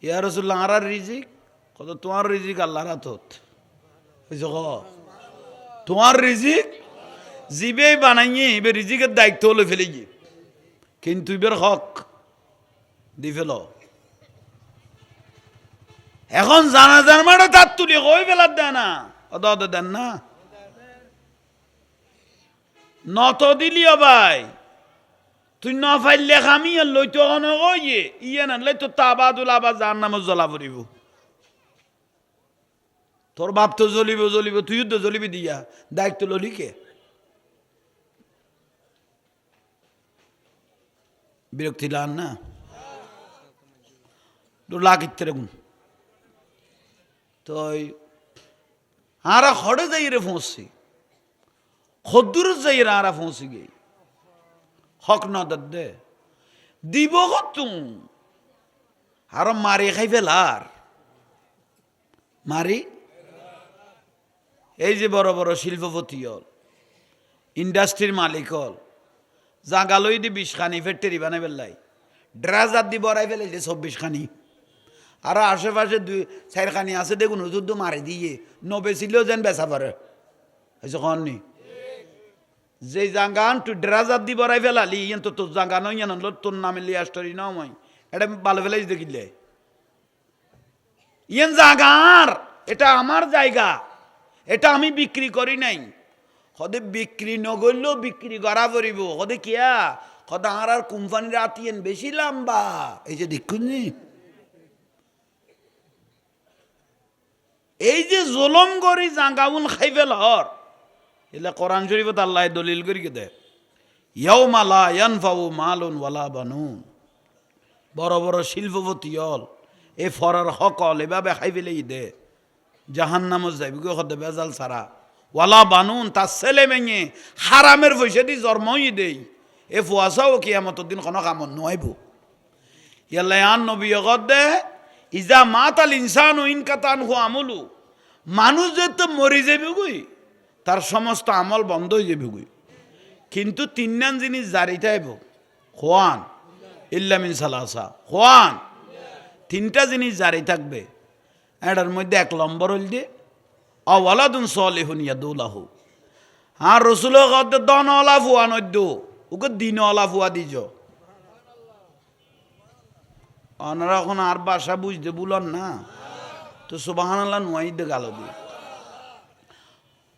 ইয়া রাসূলুল্লাহ আর রিজিক কত তোমার রিজিক আল্লাহর হাতত তোমার রিজিক জিবে বানাইয়ে এবার রিজিকের দায়িত্ব হলে ফেলে গিয়ে কিন্তু এবার হক দি ফেল এখন জানাজার মাঠে তার তুলি কই ফেলার দেয় না অত দেন না নত দিলিও ভাই তুই ন ফাইলে খামি আর লইতো অনে কইয়ে ইয়ে না লইতো তাবাদুল আবার যার নামে জ্বলা পড়িব তোর বাপ তো জ্বলিব তুইও তো জ্বলিবি দিয়া দায়িত্ব ললি কে বিরক্তি লান না লাখিতে গুণ তো আরা খড়ে যাই রে পৌঁছি খদ্দুর যাই রে আরা পৌঁছি গে হক না দে দিব তুম আরো মারি খাই ফেলার মারি। এই যে বড় বড় শিল্পপতি হল, ইন্ডাস্ট্রির মালিক হল, জাগালই দি 20 খানি ফেট্টেরি বানাই ফেললাই, ড্রাজার দি বড়াই ফেলাইলে 24 খানি, আর আশেপাশে 2-4 খানি আছে দেখুন হুজুর মারি দিয়ে নবে ছিল যেন বেচা পারে হয়েছে কননি। যে জাগান তুই ড্রাজার দি বড়াই ফেলালি ইয়েন তো তোর জাগান ইয়েন তোর নামে লিয়াস্টরি নাও মই এটা ভালো ফেলাই দেখিলে ইয়েন জাগার, এটা আমার জায়গা, এটা আমি বিক্রি করি নাই। হদে বিক্রি নগরলেও বিক্রি করা পড়িব হদে কিয়া হদে আর কোম্পানির আতিয়েন বেশি লম্বা। এই যে দেখুন এই যে জুলুম করি জাগাউন খাই ফেলর এলা কোরআন শরীফত আল্লাহ দলিল করি কে দে ইয়াউমা লা ইয়ানফাউ মালুন ওয়ালা বানুন। বড় বড় শিল্পপতি হল এ ফরার হকল এভাবে খাই ফেলেই দে জাহান্নামত যাইব গো হদে বেজাল সারা ওয়ালা বানুন তার ছেলে মেয়ে হারামের পয়সা দি জন্মই দেই এ ফুয়াশাও কিয়ামতের দিন কোনো কামত নয়ব। ইয়াল্লা আন নবী গদে ইজা মাতাল ইনসানু ইনকাতান হু আমলু, মানুষ যেহেতু মরি যাবে গই তার সমস্ত আমল বন্ধ হয়ে যাবে গই, কিন্তু 3 জিনিস জারি থাকব খোয়ান ইল্লা মিন সালাসা, খোয়ান 3টা জিনিস জারি থাকবে। এটার মধ্যে 1 নম্বর হল যে আওয়ালাদুন সলিহুন ইয়াদুলাহু। আর রসুল গদে দনওয়ালা ফুয়া নদ্য ওকে দিনওয়ালা ফুয়া দিজ। ওনারা এখন আর ভাষা বুঝতে বলন না তো সুবহানাল্লাহ নুয়াই দে গাল দি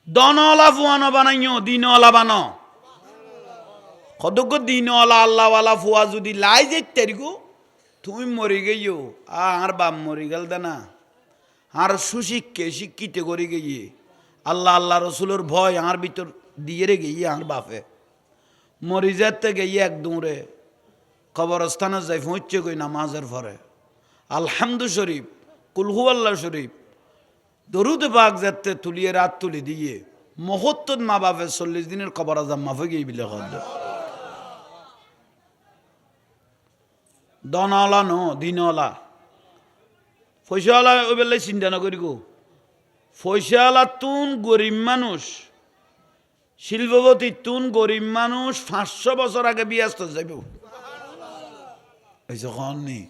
দনওয়ালা ফুয়ানো বানাইও দিনওয়ালা বানো কতক দিনওয়ালা আল্লাহওয়ালা ফুয়া যদি লাই যেতে গো তুমি মরি গেইও আর বাপ মরি গেল না আর সুশিক্ষে শিক্ষিত করে গিয়ে আল্লাহ আল্লাহ রসুলের ভয় আর ভিতর দিয়ে রে গিয়ে আর বাপে মরি যেতে গিয়ে এক দৌড়ে কবরস্থানে যাই পৌঁছে গই নামাজের পরে আলহামদু শরীফ কুলহু আল্লাহ শরীফ দরুদ পাক যেতে তুলিয়ে রাত তুলি দিয়ে মহত্তর মা বাপের 40 দিনের কবর আজাম মাফে গিয়ে বিলে কদ দনওয়ালা নো দিনওয়ালা পয়সাওয়ালা ওই বেলায় চিন্তা না করি গো। পয়সাওয়ালা তুন গরিব মানুষ, শিল্পপতি তুন গরিব মানুষ 500 বছর আগে বিয়াস্ত যাইব নি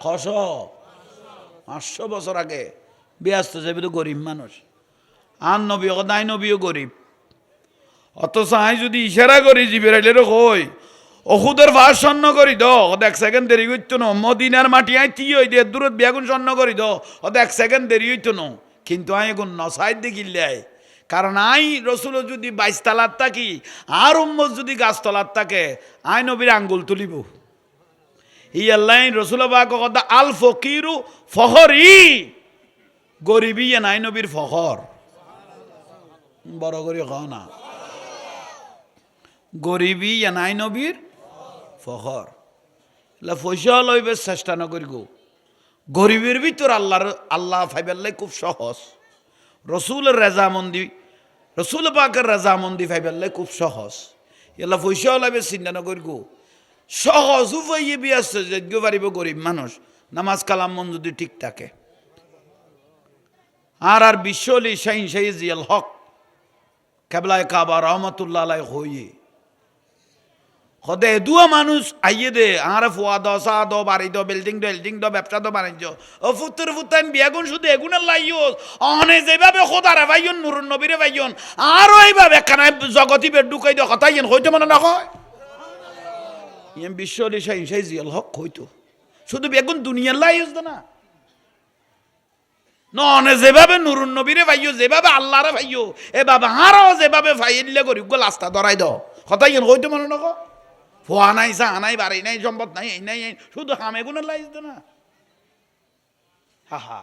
কস 500 বছর আগে ব্যস্ত যাবে তো গরিব মানুষ। আর নবী দাই নবীও গরিব, অথচ আই যদি ইশারা করি জিবেরাইলের কই ওষুধের ভাস স্বর্ণ করি দ 1 সেকেন্ড দেরি হইতো না, মদিনার মাটি আই তি হই দে দূরত বেগুন স্বর্ণ করি দ 1 সেকেন্ড দেরি হইতো না, কিন্তু আই এখন নসাইড দেখিলে কারণ আই রসুল যদি 22 তলার থাকি আর উম্মত যদি গাছতলার থাকে আই নবীর আঙ্গুল তুলিব। ই আল্লাহ রসুল পাক কথা আল ফকিরু ফখরি, গরিবী নাই নবীর ফখর, বড় করে কও না গরিবী নাই নবীর ফখর। পয়সা লইবে চেষ্টা নকরি গো, গরিবের ভিতর আল্লাহ ফাইবাল্লাই খুব সহজ, রসুলের রেজামন্দি রসুল পাকের রেজামন্দি ফাইবাল্লাই খুব সহজ। এলা পয়সা লইবে চিন্তা নকরি গো, সহজ উপায় বিয়াস্ত যোগ্য পারিব গরিব মানুষ নামাজ কালাম মন যদি ঠিক থাকে। আর বিশ্বলি শাহিন শাহি জিয়াল হক কেবলায় কাবা রহমতুল্লাহ আলাই হইয়ে হদে দুয়া মানুষ আইয়ে দে আর ফুয়া দ সা দ বাড়ি দ বিল্ডিং দ ব্যবসা দ বাণিজ্য ও ফুত্তর ফুত্তান বিয়াগুন শুধু এগুনের লাইও অনে যেভাবে খোদারে ভাইয়ন নুরুন নবীরে ভাইয়ন আরো এইভাবে একখানা জগতি বের ঢুকাই দিয়ে কথা ইয়েন হইতে মনে না হয় ইয়ে বিশ্বলি শাহিন শাহি জিয়াল হক হইতো শুধু বেগুন দুনিয়ার লাই হতো না ননে যেভাবে নুরুন নবীরে ভাইও যেভাবে আল্লাহরে ভাইও এ বাবা হারও যেভাবে ভাইলে গরিব গো লাস্তা ধরাই দাও কথা ইয়েন হইতে মনে না ফোয়া নাই চা নাই বাড়ি নাই সম্পদ নাই এই নাই শুধু হামে গুণের লাই হতো না। হা হা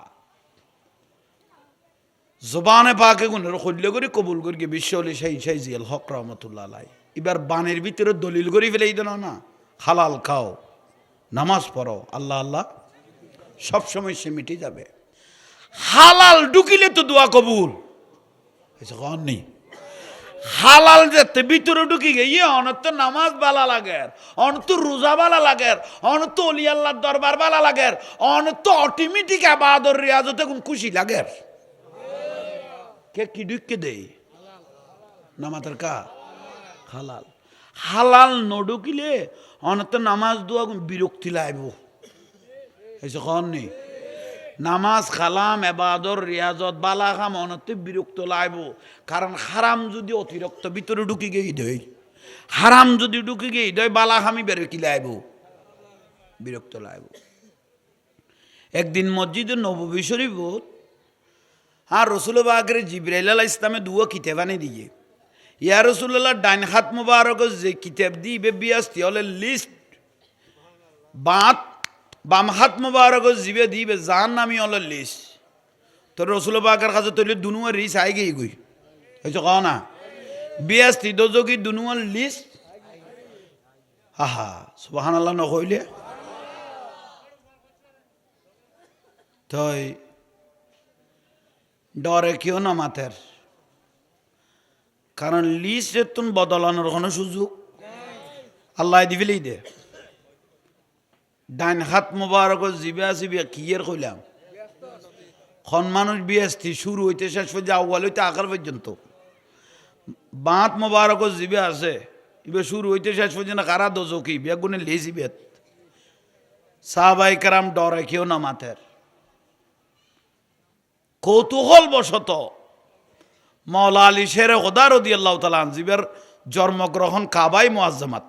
জবানে পাকে গুণের হইলে করে কবুল করি বিশ্বলি শাহিন শাহি জিয়াল হক রহমতুল্লাহ আলাই এবার বানের ভিতরে দলিল করি ফেলেই দিল না হালাল খাও নামাজ পড়ো আল্লাহ আল্লাহ সবসময় সে মিটে যাবে। হালাল ঢুকিলে তো দোয়া কবুল নেই, হালাল যেতে ভিতরে ঢুকি গিয়ে অনত নামাজ বালা লাগের, অনত রোজা বালা লাগের, অনত অলি আল্লাহর দরবার বালা লাগের, অনত অটোমেটিক আবাদর রিয়াজতে কোন খুশি লাগের। কে কি ঢুকে দেয় নামাজের কা হালাল। হালাল নডুকিলে অনত নামাজ দোয়া বিরক্তি লাগব। এসে কন নেই নামাজ খালাম এবাদর রিয়াজত বালা খাম অনতে বিরক্ত লাইব। কারণ হারাম যদি অতিরিক্ত ভিতরে ঢুকি গিয়ে দেয়, হারাম যদি ঢুকি গিয়ে দেয় বালা খামি বেরো কি লাইব বিরক্ত লাইব। একদিন মসজিদে নববী শরীফ আর রসুলবাগের জিবরাইল আলাইহিস ইসলামে দুয়া কিতাব আনি দিয়ে ইয়া রসুল্লাহ ডাইন হাত মুবারক যে কিতাব দিবে বিয়াস্তি হলে লিস্ট, বাম হাত মুবারক জিবে দিবে জান নামি হল লিস্ট। তো রসুলবাগের কাছে তৈরি দুনুয়ার রিস আই গই গই হয়েছে কও না বিয়াস্তি দোজকি দুনুয়ার লিস্ট। হা সুবহানাল্লাহ নকইলে তই ডরে কেউ না মাথের। কারণ লিস্ট তুমি বদলানোর কোনো সুযোগ আল্লাহ দিবিলেই দে। ডাইন হাত মুবারক জিবে আসিবি কিয়ের কইলাম খন মানুষ বিয়াস্তি শুরু হইতে শেষ পর্যন্ত আউয়াল হইতে আকার পর্যন্ত। বাঁত মুবারক জিবে আছে ইবে শুরু হইতে শেষ পর্যন্ত কারা দোজকি বেগুনে লেজিবেত। সাহাবায়ে কেরাম ডরে কেউ না মাথের। কৌতূহল বশত মওলা আলী শেরে খোদা রাদিয়াল্লাহু তাআলা জিবের জন্মগ্রহণ কাবাই মুআজ্জামাত,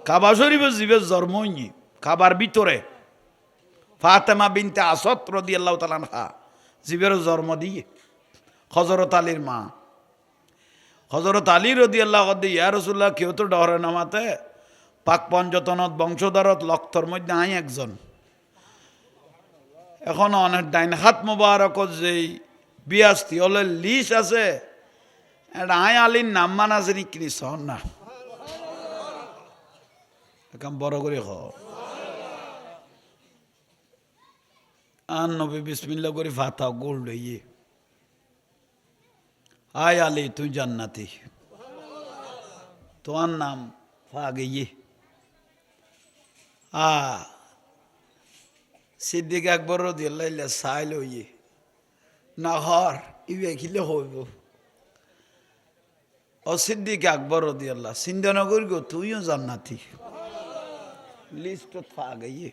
কাবা শরীফে জিবের জন্মই কাবার ভিতরে ফাতেমা বিনতে আসাদ রাদিয়াল্লাহু তাআলা আনহা জিবের জন্ম দিয়ে হযরত আলীর মা হযরত আলী রাদিয়াল্লাহু তাআলা ইয়া রাসূলুল্লাহ কেউ তো ডরে না মাতে পাক পঞ্চতনত বংশধরত লক্ষর মধ্যে আই একজন। এখন অনেক ডাইন হাত মুবারক যেই বিয়াস্তি হলে লিস্ট আছে এটা আই আলীর নাম মান আছে নি কিনি সন না এখন বড় করে খ আন নবী বিসমিল্লাহ করে ফাতা গোল্ড ইয়ে আয় আলী তুই জান্নাতি তোমার নাম ফাগে ইয়ে সিদ্দিক আকবর রাদিয়াল্লাহু সাইল ইয়ে না হর ইবে খিলে হইব ও সিদ্দিক আকবর রাদিয়াল্লাহু সিন্দানগর গো তুইও জান্নাতি লিস্ট ফাগে ইয়ে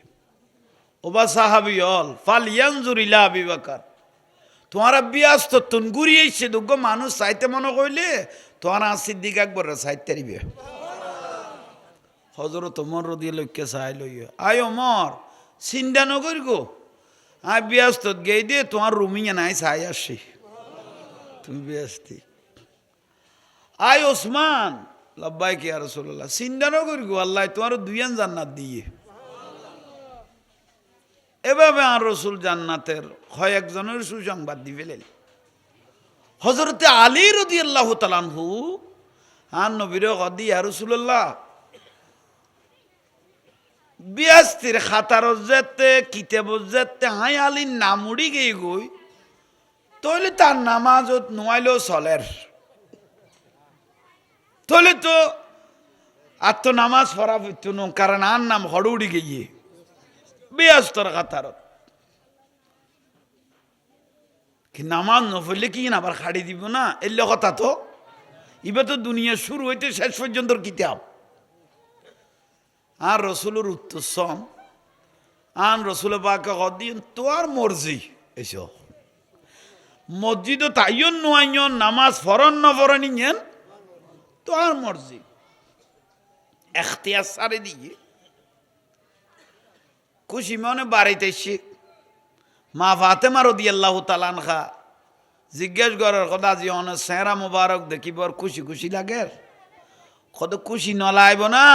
ওবা সাহাবি হল ফাল ইয়ানজুর ইলা আবি বকর তোমার বিয়াস্ত তুন ঘুরিয়েছে দুগ্গ মানুষ চাইতে মনে কইলে তোমার সিদ্দিক আকবর চাইতে দিবে। হযরত ওমর রাদিয়াল্লাহু কে চাইল আয় ওমর চিন্তা নকর গো আয় ব্যস্ত গেই দিয়ে তোমার রুমিয়ে নাই চাই আসি তুমি ব্যস্তি। আয় ওসমান লব্বাইক ইয়া রাসূলুল্লাহ চিন্তা নকর গো আল্লাহ তোমার দুইয়ান জান্নাত দিয়ে। এভাবে আর রসুল জান্নাতের কয়েকজনের সুসংবাদ দি ফেলেন। হযরতে আলী রাদিয়াল্লাহু তাআলা আনহু আর নবীর কদি ইয়া রাসূলুল্লাহ বিয়াস্তির খাতার যেতে কিতাব যেতে হাই আলীর নাম উড়ি গিয়ে গই তইলে তার নামাজত নোয়াইলেও চলের তইলে তো আর তো নামাজ পড়া হইতো না কারণ আর নাম হড় উড়ি গিয়ে বেয়াস্তর খাতারত কি নামাজ নফলে কি আবার খাড়ি দিব না এলে কথা তো ইবে তো দুনিয়া শুরু হইতে শেষ পর্যন্ত কিতাব। আর রসুলের উত্তম আন রসুল পাকে কদিন তোর মর্জি এসো মসজিদ তাইন নোয়াইন নামাজ ফরন নফরন ইয়েন তোর মর্জি এখতিয়ার সারে দিয়ে খুশি মনে বাড়িতে এসে মা ফাতেমা রাদিয়াল্লাহু তাআলা আনহা জিজ্ঞেস করার কথা যে অনেক চেহারা মুবারক দেখিবার খুশি খুশি লাগে কত খুশি নলাইব না।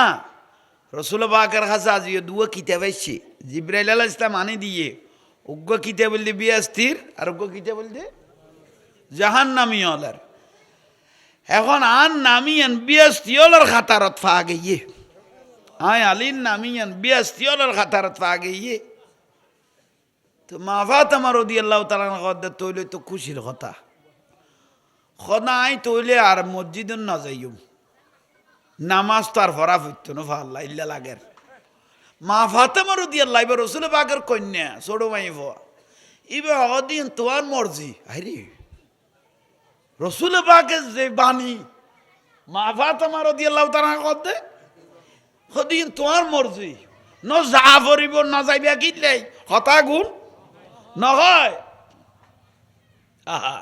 রসুল পাকের কাছে আজিও দুয়া কিতাব আইছে জিবরাইল আলাইহিস সালাম আনি দিয়ে উগ্র কিতাব বলতে বিয়াস্তির আর উগ্র কিতাব বলতে জাহান্নামী হলার। এখন আন নামিয়ান বিয়াস্তি হলার খাতারত ফা গিয়ে আয় আলীর নামিয়ান বিয়াস্তি হলার খাতারত ফা গিয়ে তো মা ফাতেমা রাদিয়াল্লাহু তাআলা আনহা তৈলে তো খুশির কথা সদাই তৈলে আর মসজিদ না যাইম নামাজ তার ভরা ফুটতো না ফাল্লা ইল্লা লাগের মা ফাতেমা রাদিয়াল্লাহু আনহা রাসূল পাকের কন্যা ছোট মাই ভুয়া ইবে অদিন তোমার মর্জি আরে রাসূল পাকের যে বাণী মা ফাতেমা রাদিয়াল্লাহু তাআলা কদে অদিন তোমার মর্জি ন যা ভরিব না যাইবা কিলে হতা গুণ নহয় আহা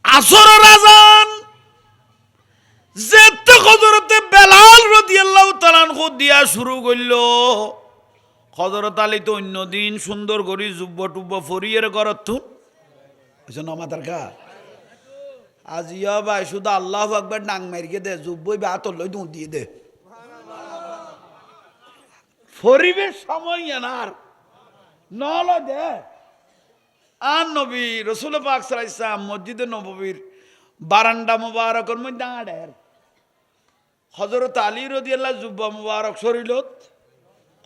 আসরের আযান যেতে হযরতে বেলাল রাদিয়াল্লাহু তাআলা আনহু দিয়া শুরু করল হযরত আলী তো অন্য দিন সুন্দর করে জুব্ব টুব্ব ফরিয়ের করত এজন্য আমাদের কা আজ ইয়া ভাই শুধু আল্লাহু আকবার ডাং মারিয়ে দে জুব্বই বাত লই দু দিয়ে দে ফরিবের সময় এনার নল দে আর নবী রাসূল পাক সাল্লাল্লাহু আলাইহি ওয়াসাল্লাম মসজিদে নববীর বারান্দা মুবারকের মধ্যে দাঁড়ায় হযরত আলী রাদিয়াল্লাহু জুব্বা মুবারক শরীলত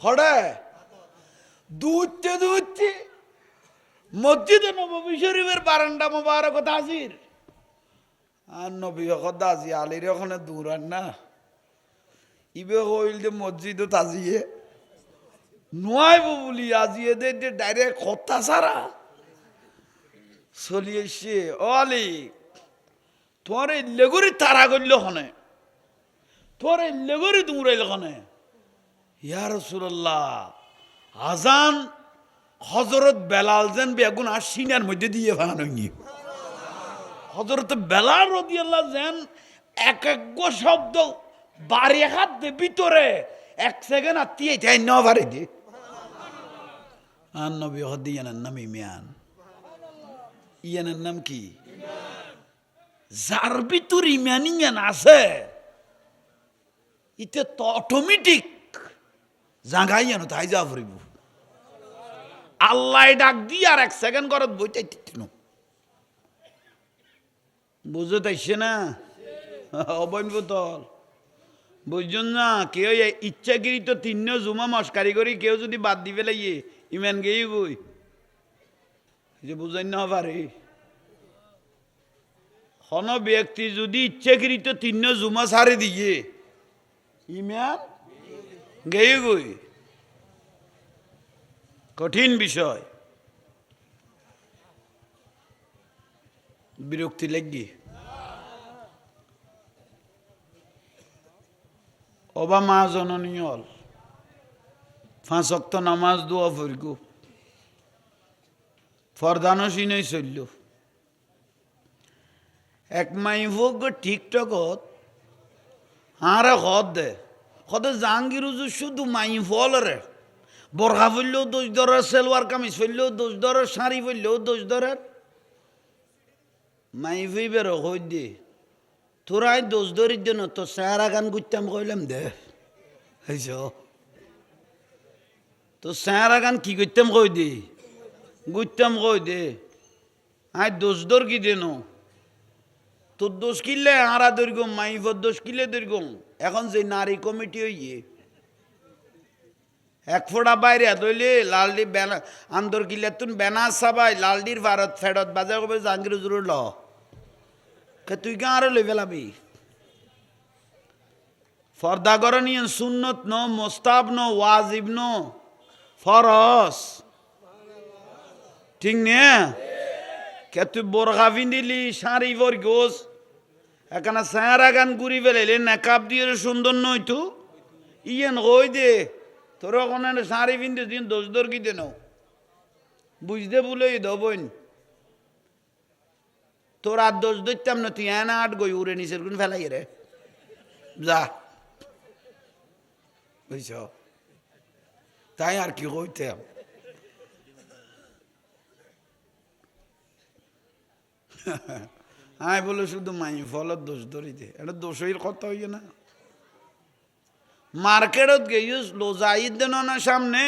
খড়ে দুধতে দুধতে মসজিদে নববী শরীফের বারান্দা মুবারক হাজির আর নবী হকত আজি আলীর ওখানে দূর আর না ইবে হইল যে মসজিদ তাজিয়ে নোয়াইব বলি আজিয়ে দে ডাইরেক্ট কথা সারা চলি এসে ও আলী তোমার এই লেগুরি তারা করল হনে তোর এই লেগুরি দৌড়াইল হনে ইয়া রাসূলুল্লাহ আজান হযরত বেলাল যেন বেগুন আর সিনার মধ্যে দিয়ে ভাঙানি হযরত বেলাল রাদিয়াল্লাহু যেন এক এক শব্দ বাড়ি হাত দে ভিতরে এক সেকেন্ড আত্মীয় তাই ন বাড়ি দে আর নবী হদিয়ানের নাম ইমান ইয়ানের নাম কি যার ভিতর ইমান ইয়ান আছে ইতে তো অটোমেটিক জাগাই জানো তাই যা ফুরিব আল্লাহ ডাক দি আর এক সেকেন্ড করত বইটাই বুঝো তাইছে না অবৈন বোতল বুঝছেন না কেউ ইচ্ছাকৃত তিন জুমা মস্কারি করি কেউ যদি বাদ দি ফেলাইয়ে ইমান গেই গই যে বুঝাই না পারে কোন ব্যক্তি যদি ইচ্ছাকৃত তিন জুমা ছাড়ে দিয়ে ইমান গেই গই কঠিন বিষয় বিরক্তি লাগি অবা মা জননী হল 5 ওয়াক্ত নামাজ দোয়া ফরগু ফরদানো সিনেই চলল এক মাই ভোগ টিকটকত হারে হদ দে হদে জাহাঙ্গীর হুজুর শুধু মাই ফলরে বরখা ফেললেও দোষ ধরার সেলওয়ার কামিজ ফেললেও দোষ ধরার শাড়ি ফেললেও দোষ ধরার মাই ফেইবের হই দে তোরাই দোষ ধরি দে না তো চেহারা গান গুইতাম কইলাম দে হইছ তো চেহারা গান কি করতাম কই দে গুইতাম কই দে আই দোষ ধর কি দেন তোর দোষ কিনলে আরা দৈর্ঘ্য মাইফর দোষ কিনলে দৈর্ঘ্য এখন যে নারী কমিটি হইয়ে এক ফোড়া বাইরে দইলে লালডি বেনা আন্দর কিলে তুন বেনা সাবাই লালডির ভারত ফেরত বাজার কবে জাহাঙ্গীর হুজুর ল তুই কে আরো লই ফেলাবি ফর্দা করণীয় সুন্নত ন মোস্তাব ন ওয়াজিব ন ফরস ঠিক নে কে তুই বোরখা পিন্দিলি শাড়ি ভর গোস এখানে চেহারা গান ঘুরি ফেলাইলে নেকাপ দিয়ে সুন্দর নয় তো ইয়েন কই দে তোর ওখানে শাড়ি পিনতে দিন দোষ দর কি দেন বুঝতে বলে দবন তোর আর দোষ ধরতাম না তুই এনা আট গই উড়ে নিচের গুণ ফেলাই রে যা বুঝছ তাই আর কি কইতাম আয় বলে শুধু মাই ফলত দোষ ধরি দে এটা দোষের কথা হইয়ে না মার্কেটত গেছিস লোজা ঈদ দেন না সামনে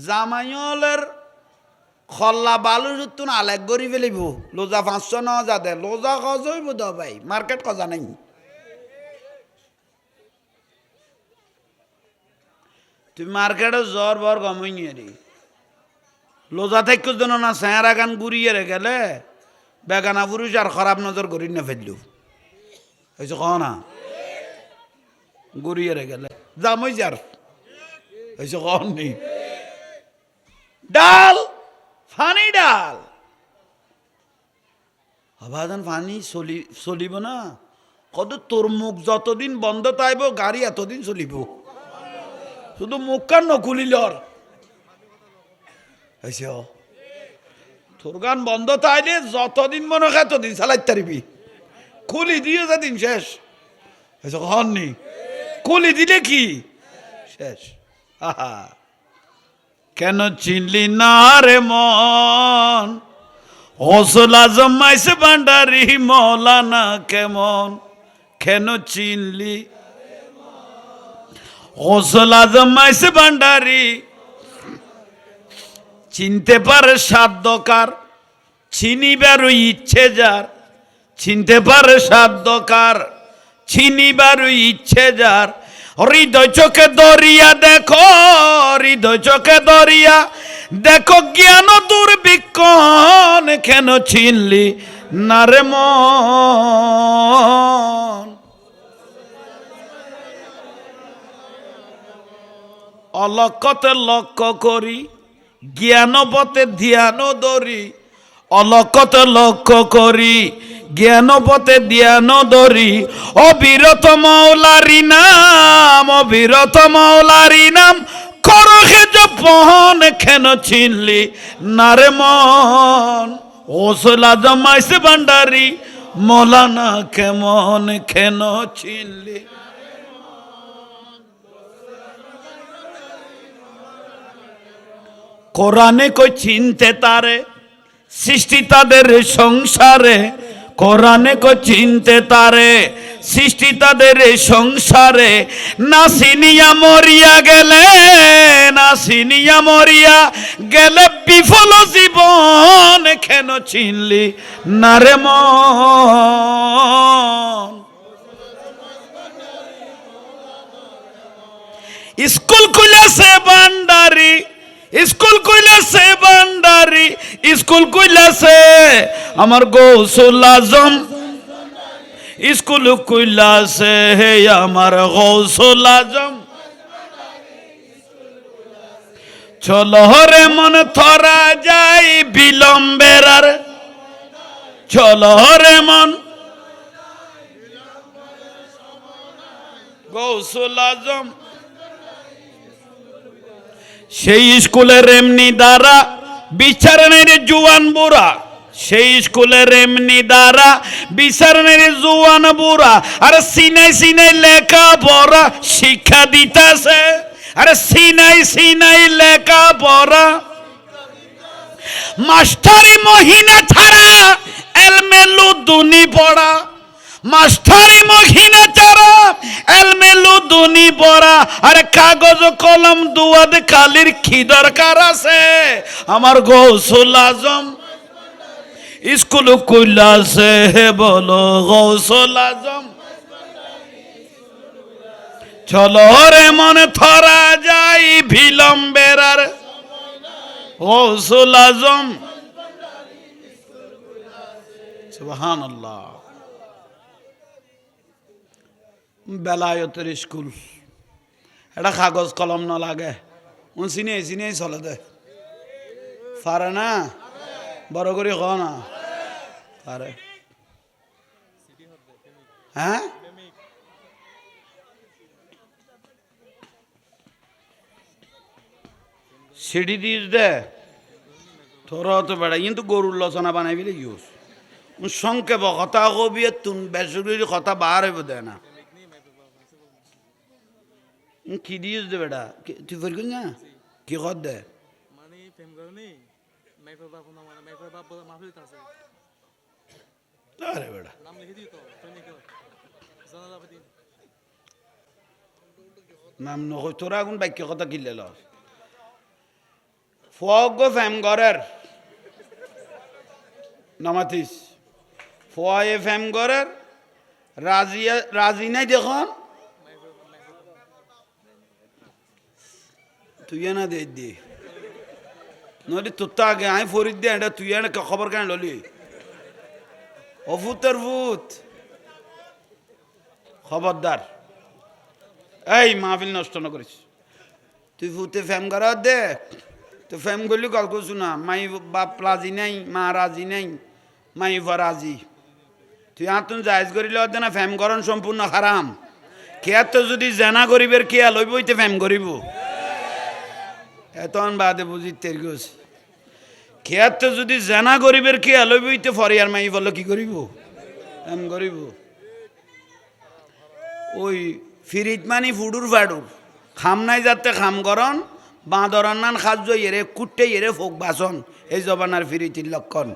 জামাইলের খল্লা বালু তুন আলেক গড়ি ফেলিব লোজা 500 ন যা দে লোজা খজ হইব দ ভাই মার্কেট খজা নাই তুই মার্কেটে জ্বর বর গমই নিয়ে রে লোজা থেকে যেন না চেহারা গান ঘুরিয়ে রে গেলে বেগানা পুরুষ আর খারাপ নজর করি না ফেললু হয়েছে কহ না ঘুরিয়ে রে গেলে জামই যার হয়েছে কহ নি ডাল ফানি ডাল আবাদান ফানি চলিব না কত তোর মুখ যতদিন বন্ধ থাকব গাড়ি এতদিন চলিব শুধু মুখ কান নকুলিলর হয়েছে তোর গান বন্ধ থাকলে যতদিন মনে হয় ততদিন চালাই তারিবি খুলি দিয়ে যেদিন শেষ হয়েছে হননি খুলি দিলে কি শেষ আহা কেন চিনলি না রে মন হসলা জমাইছে ভান্ডারি মৌলানা কেমন কেন চিনলি হসলা জমাইছে ভান্ডারি চিনতে পারে সাধ্যকার চিনিবার ইচ্ছে যার চিনতে পারে সাধ্যকার চিনিবার ইচ্ছে যার হৃদয় চোখে দরিয়া দেখো হৃদয় চোখে দরিয়া দেখো জ্ঞান দুর্বিক্ষণ কেন চিনলি না রে মন অলক্ষতে লক্ষ্য করি জ্ঞান পথে ধ্যান ধরি অলক্ষতে লক্ষ্য করি জ্ঞান পথে ধ্যান ধরি অবিরত মৌলারি নাম করহে জপন কেন চিনলি না রে মন ওসলা জমাইছে ভান্ডারি মৌলানা কেমন কেন চিনলি কোরআনে কই চিনতে তারে সৃষ্টি তাদের সংসারে কোরআনে কই চিনতে তারে সৃষ্টি তাদের সংসারে না চিনিয়া মরিয়া গেলে বিফল জীবন কেন চিনলি না রে মন স্কুল খুলেছে ভান্ডারি স্কুল কইলাছে ভান্ডারি স্কুল কইলাছে আমার গৌসুল আজম স্কুল কইলাছে হে আমার গৌসুল আজম চলো রে মন থরা যাই বিলম্বের আর চলো রে মন গৌসুল আজম সেই স্কুলের এমনি দ্বারা বিচার নেই জুয়ান বুড়া সেই স্কুলের এমনি দ্বারা বিচার নেই জুয়ান বুড়া আরে সিনাই লেখা পড়া শিক্ষা দিতেছে আরে সিনাই লেখা পড়া মাস্টারি মহিনা ছাড়া এলমেলু দুনি পড়া মাস্টারি মহিনা ছাড়া এলমেলু দুনি পড়া আরে কাগজ কলম দুয়াদ খালির কি দরকার আছে আমার গৌসুল আজম স্কুল কইলাছে হে বলো গৌসুল আজম চলো রে মনে থরা যাই বিলম্বের আর গৌসুল আজম সুবহানাল্লাহ বেলায়তের স্কুল এটা কাগজ কলম না লাগে চিনিয়ে চলে দে পারে না বড় করে ক না পারে হ্যাঁ সিঁড়ি দিস দে তোরা তো বেড়া কিন্তু গরুর লচনা বানাইবি ইউজ সংক্ষেপ কথা কবি তুন বেসুরির কথা বার হইব দে না কি দিস দে বেটা তুই ফেরগুন না কি কর দে আরে বেটা নাম নকই তোরা এখন বাক্য কথা কিনলে লস ফগ ফ্যাম ঘরের নামাতিস ফয়ে ফ্যাম ঘরের রাজি নাই দেখুন তুই না দে দি নইলে তোর তো আগে আমি ফরিদ দিয়ে এটা তুই এনে খবর কেন ললি অভূতের ভূত খবরদার এই মাহফিল নষ্ট না করিস তুই ভূতে ফ্যাম করা দে তো ফ্যাম করলি গল্প শোনা মাই বাপ রাজি নাই মা রাজি নাই মাই বা রাজি তুই তুন জায়জ করিলে দে না ফ্যাম করন সম্পূর্ণ হারাম খেয়ার তো যদি জেনা গরিবের খেয়াল হইব হইতে ফ্যাম করিব এতন বাদে বুঝি তের গেছে খেয়ার তো যদি জেনা গরিবের খেয়াল হইব হইতে ফরিয়ার মাই বললো কি করিব ফ্যাম করিব ওই ফিরিত মানি ফুডুর ফাডুর খাম নাই যাতে খাম করন বাঁদরান নান খাদ্য এরে কুটে এরে ফোক বাসন এই জবানার ফিরিতির লক্ষণ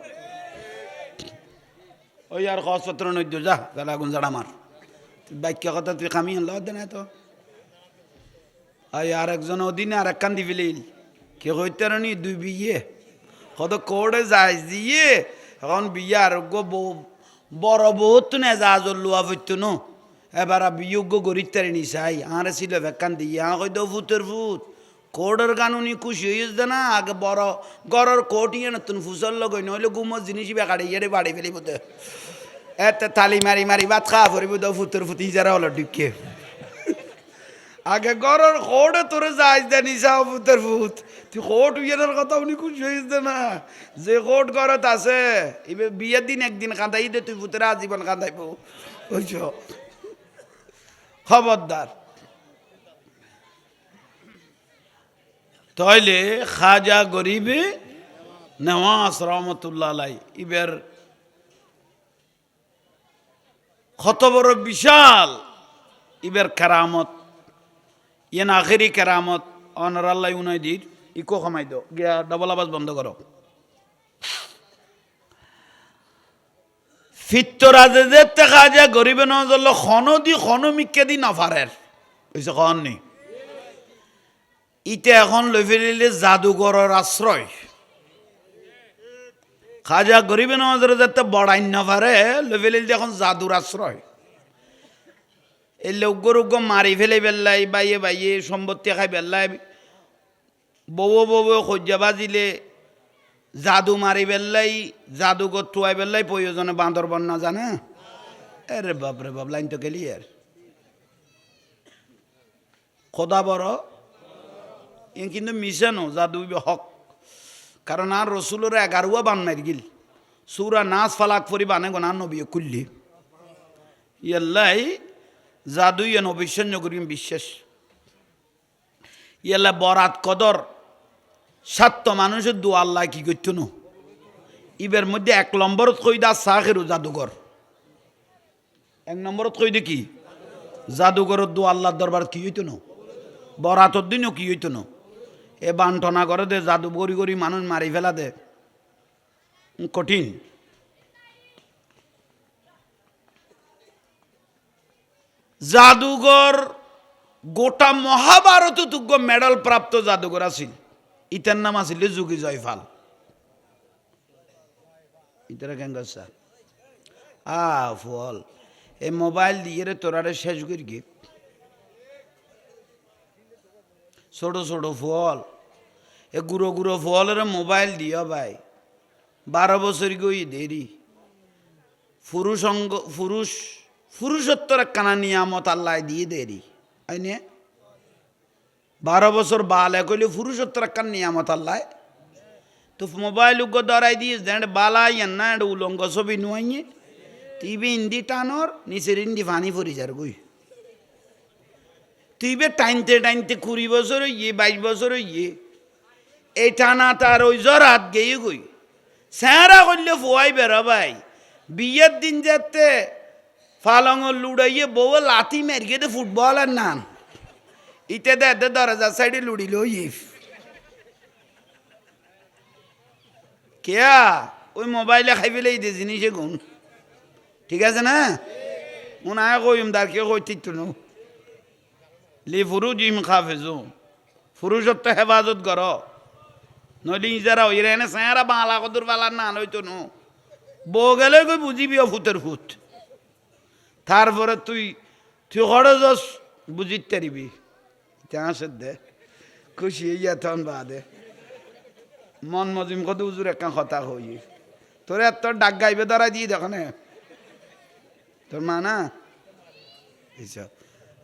ওই আর খসপত্র নৈদ্য যা বেলা গুন জাড়া মার বাক্য কথা তুই খামি আনল দে না তো আর একজন অধীনে আর এক কান্দি ফেলিল কে কইতে নি দুই বিয়ে কত কোড়ে যাই দিয়ে এখন বিয়ে আর বড় বহুত তো না যা লোয়া ফিরতো নো এবার বিয়োগ্য গরিতারি নিশাই আর ছিল ভেকান দিয়ে কই দো ফুতের ফুত কোডের কানুনি খুশি হয়েছে না আগে বড় গড়ের কোট ইয়ে নতুন ফুসল লগই নইলে গুমর জিনিস বেকাড়ে ইয়ে বাড়ি ফেলিব তো এতে তালি মারি মারি ভাত খাওয়া ফুরিব দো ফুতের ফুত ইজারা হলো ঢুকে আগে গড়ের কোডে তোরে যাই দে নিশা ফুতের ফুত তুই কোট ইয়ের কথা উনি খুশি হয়েছে না যে কোট গড়ত আছে এবার বিয়ের দিন একদিন কাঁদাই দে তুই ফুতের আজীবন কাঁদাইব বুঝছ খবরদার তাইলে খাজা গরিবে নওয়াজ রহমতুল্লাহ আলাই ইবের কত বড় বিশাল ইবের কেরামত ইয়েন আখেরি কেরামত অনার আল্লাহ উনাইদির ইকো খামাই দো গিয়া ডবল আবাজ বন্ধ করো ফিত্তরাজে যেতে খাজা গরিবে নজল খনদি খনমিকে দি নফারের বুঝছে খন নি ইতে এখন লই ফেলিলে জাদুঘরের আশ্রয় খাজা গরিবে নজরে যেতে বড়াই নফারে লই ফেলিলে এখন জাদুর আশ্রয় এই লোক মারি ফেলে বেল্লাই বাইয়ে বাইয়ে সম্পত্তি খাই বেল্লাই বউ বউ সজ্জা বাজিলে জাদু মারি বেল্লাই জাদুঘর টুয়াই বেল্লাই প্রয়োজনে বান্দরবন না জানে আরে বাপরে বাপ লাইন তো গেলি আর খোদা বড় এ কিন্তু মিশানো জাদু হক কারণ আর রসুলের 11 বান মারি গিল সুরা নাচ ফালাক ফরি বানে গোনা নবী কুল্লি ইয়াল্লাই জাদু ইয়ে অবিশ্বাস্য করিম বিশ্বাস ইয়াল্লা বরাত কদর 7 মানুষের দু আল্লাহ কি করতো না ইবের মধ্যে 1 নম্বরত কই দা সাখেরু জাদুঘর 1 নম্বরত কই দে কি জাদুঘরের দু আল্লাহর দরবার কি হইতো না বরাতর দিনও কি হইতো না এ বান্টনা করে দে জাদু গরি গরি মানুষ মারি ফেলা দে কঠিন জাদুঘর গোটা মহাভারত তুগ্য মেডেল প্রাপ্ত জাদুঘর আছিল ইতার নাম আছিল যোগী জয়ফাল ইতারা কেন স্যার ফল এই মোবাইল দিয়ে রে তোরারে শেষ করি গে ছোট ছোট ফল এ গুঁড়ো গুঁড়ো ফলের মোবাইল দিও ভাই 12 বছর গই দেরি পুরুষত্বর কানা নিয়ামত আল্লাহ দিয়ে দেরি আইনে 12 বছর বাল কইলে পুরুষত্বর কান নিয়ামত আল্লাহ তো মোবাইল উগ্র ধরাই দিস দেন বালাই না উলঙ্গ ছবি নুয়াইয়ে টিভি ইন্দি টানোর নিচের ইন্দি ফানি ফরি যার গই তুইবে টাইনতে টাইনতে 20 বছর ইয়ে 22 বছর ইয়ে এই টানা তার ওই জরাত গেয়ে গই স্যাঁরা করলে ফোয়াই বেরো ভাই বিয়ের দিন যেতে ফালঙর লুড়াইয়ে বউ লাথি মেরিয়ে দে ফুটবলের নাম ইতে দে দরজার সাইডে লুড়িল ইফ কেয়া ওই মোবাইলে খাই ফেলে দে জিনিসে গুণ ঠিক আছে না মনে হয় কইম তার কেউ কই ঠিক তো লি ফুরুজিম খাফেজু ফুরুষত্ব হেফাজত কর নইলে ইজারা ওই রেনে স্যাঁরা বাংলা কদুর বালার না নইতো নো বউ গেলে কই বুঝিবি ফুতের ফুত তারপরে তুই খরচ বুঝিতে পারিবি ইতিহাসের দে খুশি ইয়া তখন বাদে মন মজিম কত উজুর একটা কথা হই তোর এত ডাক গাইবে ধরা দিয়ে দেখো না তোর মা না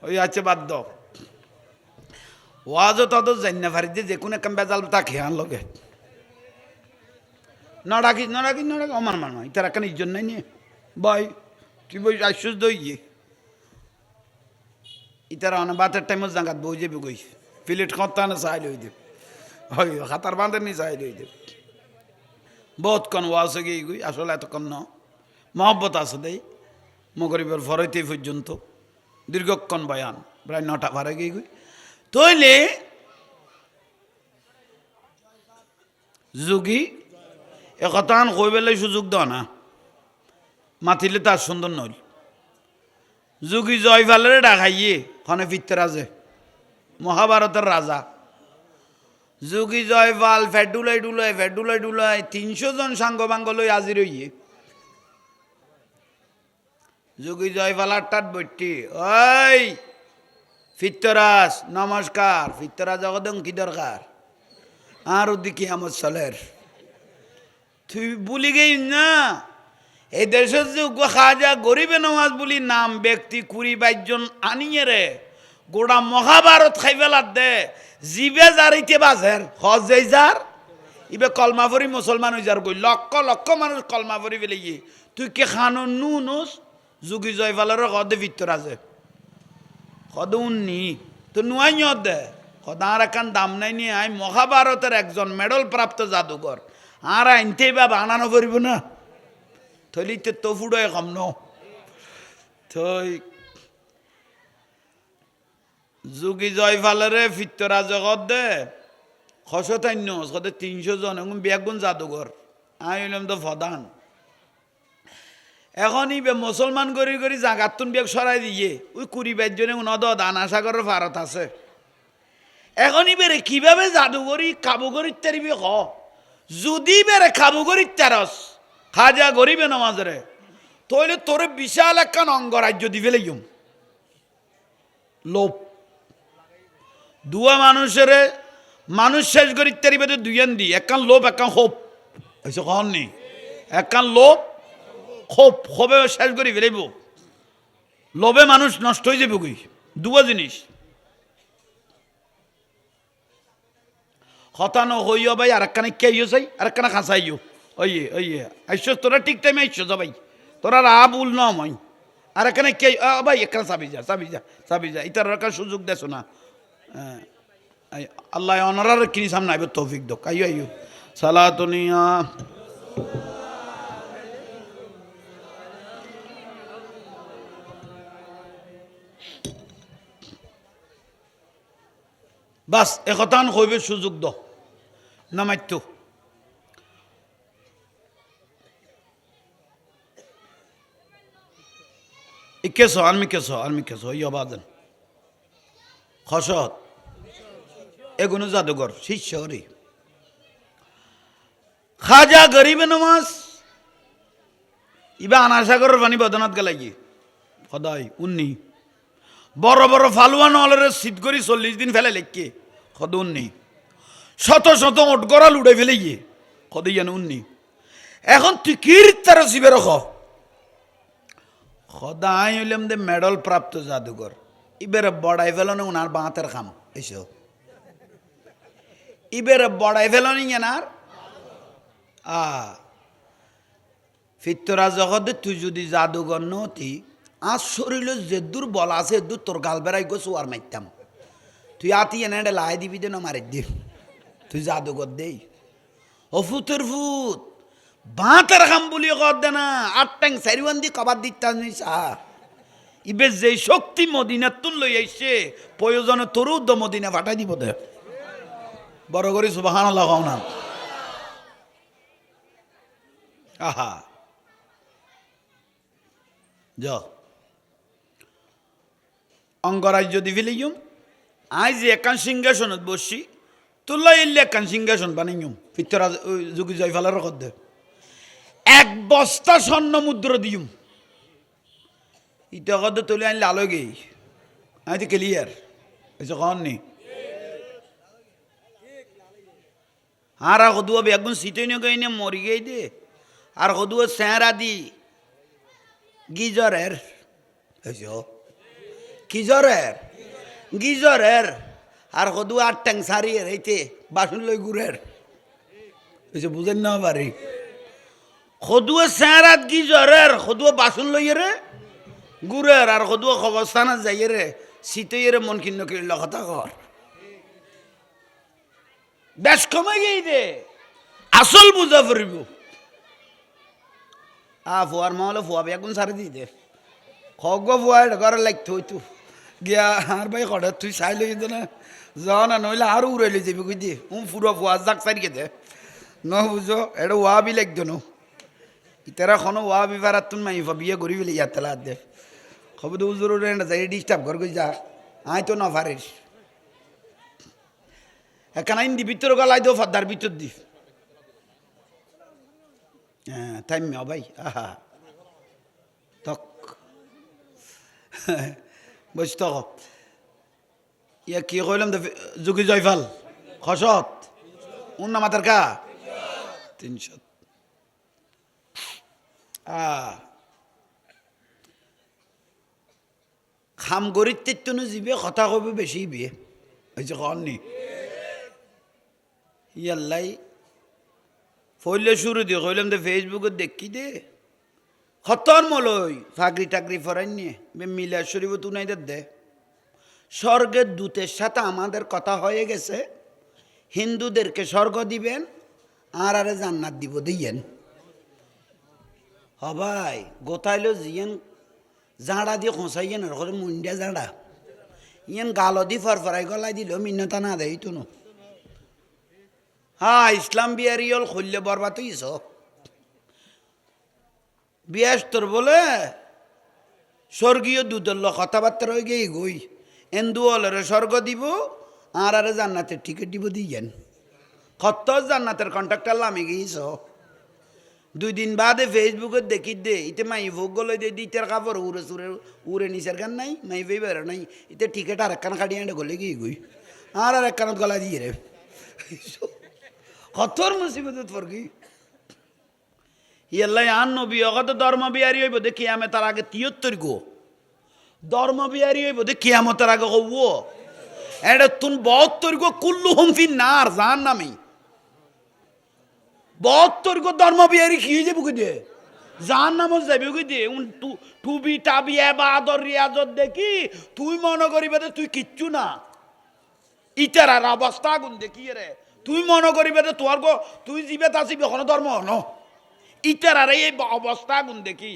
ওই আছে বাদ দাও ওয়াজও তত জান্না ফারিতে যে কোনো একটা বেজাল তা খেয়াল লগে নড়াকি আমার মানো ইতার একটা ইজ্জত নাই নিয়ে বই তুই বই আশ্বাস দইয়ে ইতার অনেক বাতের টাইমত জাঙ্গাত বই যাবি গই প্লেট খতা না চাই লই দেব হয় হাতার বাঁধের নি চাই লই দেব বহুত কন ওয়াজ গিয়ে গই আসলে এত কম ন মহব্বত আছে দেই মগরিবের ফরইতে পর্যন্ত দীর্ঘক্ষণ বয়ান প্রায় 9টা পারে গিয়ে গই তইলে যোগী একতান কই বেলাই সুযোগ দাও না মাতিলে তার সুন্দর নইল যোগী জয়ফালের ডাকাইয়ে খনে ফিতরাজে মহাভারতের রাজা যোগী জয়ফাল ফেডুলাই ডুলাই 300 জন সাঙ্গ বাঙ্গ লই আজির হইয়ে যোগী জয়ফাল 8টাত বইটি ওই ফিতরাজ নমস্কার ফিতরাজ অগদং কি দরকার আর ওদিকে আমার চলের তুই বলি গেই না এই দেশের যে খাজা গরিবে নওয়াজ বলি নাম ব্যক্তি 20-22 জন আনিয়ে রে গোড়া মহাভারত খাই ফেলার দে জিবে যারিতে বাজের হজে যার ইবে কলমা ফরি মুসলমান হয়ে যার গই লক্ষ লক্ষ মানুষ কলমা ফরি ফেলে গিয়ে তুই কে খানো নুস যোগী জয়ফালের কদে ভিতর আছে কদ উন্নি তো নুয়াই দে কদার একান দাম নাই নিয়ে আই মহাভারতের একজন মেডেল প্রাপ্ত জাদুঘর আর আনতেই বা বানানো পারিব না থলিতে তো ফুড়ে কম ন থই যোগী জয়ফালেরে ফিতরা জগৎ দে খসতান্য সদে 300 জন এবং বেগুন জাদুঘর আই হইলাম তো ফদান এখনই বে মুসলমান করি করি জাগাতুন বেগ সরাই দিয়ে ওই 20-22 জনে নদ দানাসাগরের ভারত আছে এখনই বেরে কিভাবে জাদুঘরি কাবুগরি তারিবি হ যদি বেরে কাবুগরি তারস খাজা গরিবে নামাজরে তইলে তোরে বিশাল একখান অঙ্গরাজ্য দিবে লাইম লোভ দুয়া মানুষের মানুষ শেষ করি তারিবে তো দুইয়ান দি একখান লোভ একখান হোপ এসে কখন নেই একখান লোভ হোপ হোপে শেষ করি ফেলাইব লোভে মানুষ নষ্ট হয়ে যাবে কই দুয়া জিনিস হতানো হইও ভাই আর একখানে কেইও চাই আর একখানে খাঁচাইও ওইয়ে আইসো তোরা ঠিক টাইমে আইসো যাবাই তোরা রা ভুল ন মই আর এখানে কে ভাই এখানে চাবি যা ইতার একটা সুযোগ দেছো না আল্লাহ অনারার কিনি সামনে আইব তৌফিক দোক আইও সালাতুনিয়া বাস একতান হইবে সুযোগ দ নামাইতো কেছো আর্মি কেছো ইয় বাদন খসত এগুলো জাদুঘর শিষ্যরি খাজা গরিবে নমাজ ইবা আনাসাগরের পানি বদনাত গেলাই সদাই উন্নি বড় বড় ফালুয়ান হলের শীত করি 40 দিন ফেলে লেখকে সদ উন্নি শত শত ওট গড়াল উড়ে ফেলে গিয়ে সদই জানো উন্নি এখন তুই কির তার শিবে রখ সদাই হইলাম দে মেডেল প্রাপ্ত জাদুঘর ইবেরে বড়াই ফেলনে উনার বাঁতের খাম এসো ইবেরে বড়াই ফেলনি এনার ফিতরা জগতে তুই যদি জাদুঘর নতি আর শরীরে যে দূর বলা আছে দূর তোর গাল বেড়াই গো সোয়ার মারতাম তুই আতি এনে লাই দিবি দে না মারি দি তুই জাদুঘর দেই ও ফুতের ফুত বাঁতের খাম বলি কর দে না 8 ট্যাং 4 দি কবার দিতাম ইবে যে শক্তি মদিনা তুল লই আইছে প্রয়োজনে তোর উদ্দ মদিনা ফাটাই দিব দে বড় করে সুবহানাল্লাহ কও না আহা যা অঙ্গরাজ্য দি ফেলিম আই যে একান সিংহাসনত বসছি তুল্লা ইল্লে একান সিংহাসন বানাইম ফিতরা যোগী জয়ফালের রকত দে 1 বস্তা স্বর্ণ মুদ্রা দিম ইটা কত তুলে আনলে আলো গেই আমি তো ক্লিয়ার এসে কন নি আর সদুয়া বেগুন সিটই নিয়ে মরি গেই দে আর সদুয়া চেহারা দি গিজরের কিজরের গিজরের আর সদুয়া আর ট্যাংসারিয়ের এইতে বাসন লই গুড়ের বুঝেন না পারি সদুয়া চেহারাত গিজরের সদুয়া বাসন লইয়ে রে গুড়ের আর সদুয়া খবরস্থানত যাইয়ে রে সিটই রে মন কিন্ন কিনল কথা কর বেশ কমে গেই দে আসল বুঝা পড়িব ফুয়ার মা হলে ফুয়া বেগুন সারি দি দে খগ ফুয়া ঘরে লাগতো হইতো গিয়া আর ভাই কটা তুই চাই লই না যাও না নইলে আরো উড়াই লই যাবি কই দি ফুরা ফুয়া যাক সারি কে দে ন বুঝো এটা ওয়া বি লাগতো ন ইতারা কোনো ওয়া বি পারাত তুন মাই বিয়ে করি ফেলে ইয়াতলা দে খবর তো উজুর না যাই ডিস্টার্ব কর কই যা আই তো না পারিস একখানাইন দি ভিতর গলাই দো ফাদার ভিতর দি হ্যাঁ তাই মিয়া ভাই আহা তক বস তক ইয়া কি কইলাম যুগি জয়ফাল খসত উন না মাতার কা 300 খাম গরিত তেতুনো জিবে কথা কবে বেশি বিয়ে হয়েছে কননি ইয়াল্লাই ফইলে শুরু দিয়ে কইলাম তো ফেসবুকে দেখি দে খতর মলই চাকরি টাকরি ফরাই নিয়ে মিলা শরীফ তুনাই দে স্বর্গের দূতের সাথে আমাদের কথা হয়ে গেছে হিন্দুদেরকে স্বর্গ দিবেন আর আরে জান্নাত দিব দিয়েন হবাই গোথাইলো জিয়েন জাঁড়া দিয়ে খোঁচাইয়েন আর করে মুন্ডিয়া জাঁড়া ইয়েন গালো দি ফরফরাই গলাই দিল মিন্নতা না দেয় তুনো হ্যাঁ ইসলাম বিয়ারি হল খুললে বরবাদ হইস বিয়াস্তর বলে স্বর্গীয় দুদল কথাবার্তা রয়ে গিয়ে গই এন্দু হলের স্বর্গ দিব আর আরে জান্নাতের টিকিট দিব দিয়েন কত জান্নাতের কন্ট্রাক্টার লামে গিয়েছ 2 দিন বাদে ফেসবুকে দেখি দে ইতে মাই ভোগ গলে দে দিতের কাপড় উড়ে সুরে উড়ে নিচের গান নাই মাই ভেই বেরো নাই ইতে টিকিট আর একখান কাটিয়ে আনতে গলে গিয়ে গই আর একখানত গলা দিয়ে রে কতর মুসিবত ফরকি ইয়াল্লাই আন নবী অগত ধর্ম বিহারি হইব দে কিয়ামতের আগে 73 গো ধর্ম বিহারি হইব দে কিয়ামতের আগে হব এটা তুন 72 গো কুল্লুহুম ফিন নার জাহান্নামী 72 গো ধর্ম বিহারি কি হয়ে যাবো দে জাহান্নামে যাবে কই দে টুবি টাবি এবাদত রিয়াজত দেখি তুই মনে করিবে তুই কিচ্ছু না ইতারার অবস্থা গুণ দেখি রে তুই মনে করিবে তোর গো তুই জীবে আসিবি কোনো ধর্ম ন ইতারার এই অবস্থা গুণ দেখি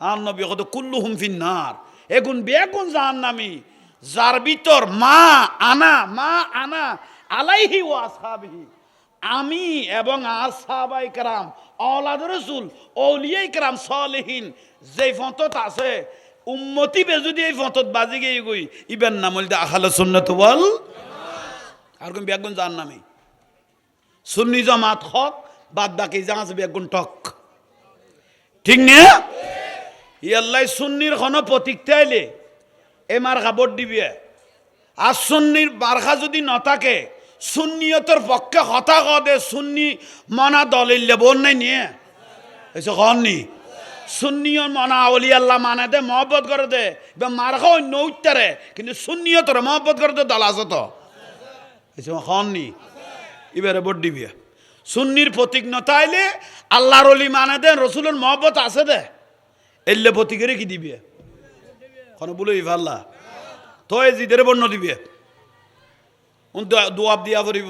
আর নবী কত কুল্লুহুম ফিন নার এগুন বেগুন জাহান্নামী যার ভিতর মা আনা আলাইহি ওয়া আসহাবিহি আমি এবং আসহাবায়ে কেরাম আওলাদ রাসূল আউলিয়ায়ে কেরাম সালেহিন যেই ফতত আছে উম্মতি বে যদি এই ফতত বাজি গই গই ইবেন নামল দে আহলে সুন্নাত ওয়াল আর কোন বেগুন জাহান্নামী সুন্নি জামাত হক বাদ বাকি জাহাজ বেগুন টক ঠিক না ইয়াল্লাই সুন্নির কোনো প্রতীক চাইলে এ মার খাবার দিবে আর সুন্নির বারখা যদি ন থাকে সুন্নিয়তের পক্ষে কথা কদে সুন্নি মনা দলিল বোন নাই নিয়ে এসে কননি সুন্নিয় মনা অলি আল্লাহ মানে দে মহব্বত করে দে বা মারখা অন্য উত্তরে কিন্তু সুন্নিয়তর মহব্বত করে দে দল আছে তো এসে কননি এবারে ভোট দিবি সুন্নির প্রতীক নতাইলে আল্লাহর অলি মানে দে রসুলের মহব্বত আছে দে এলে প্রতীকের কি দিবি কোনো বলে ইভাল্লা তো এই জিদের বর্ণ দিবি দোয়াব দিয়া পড়িব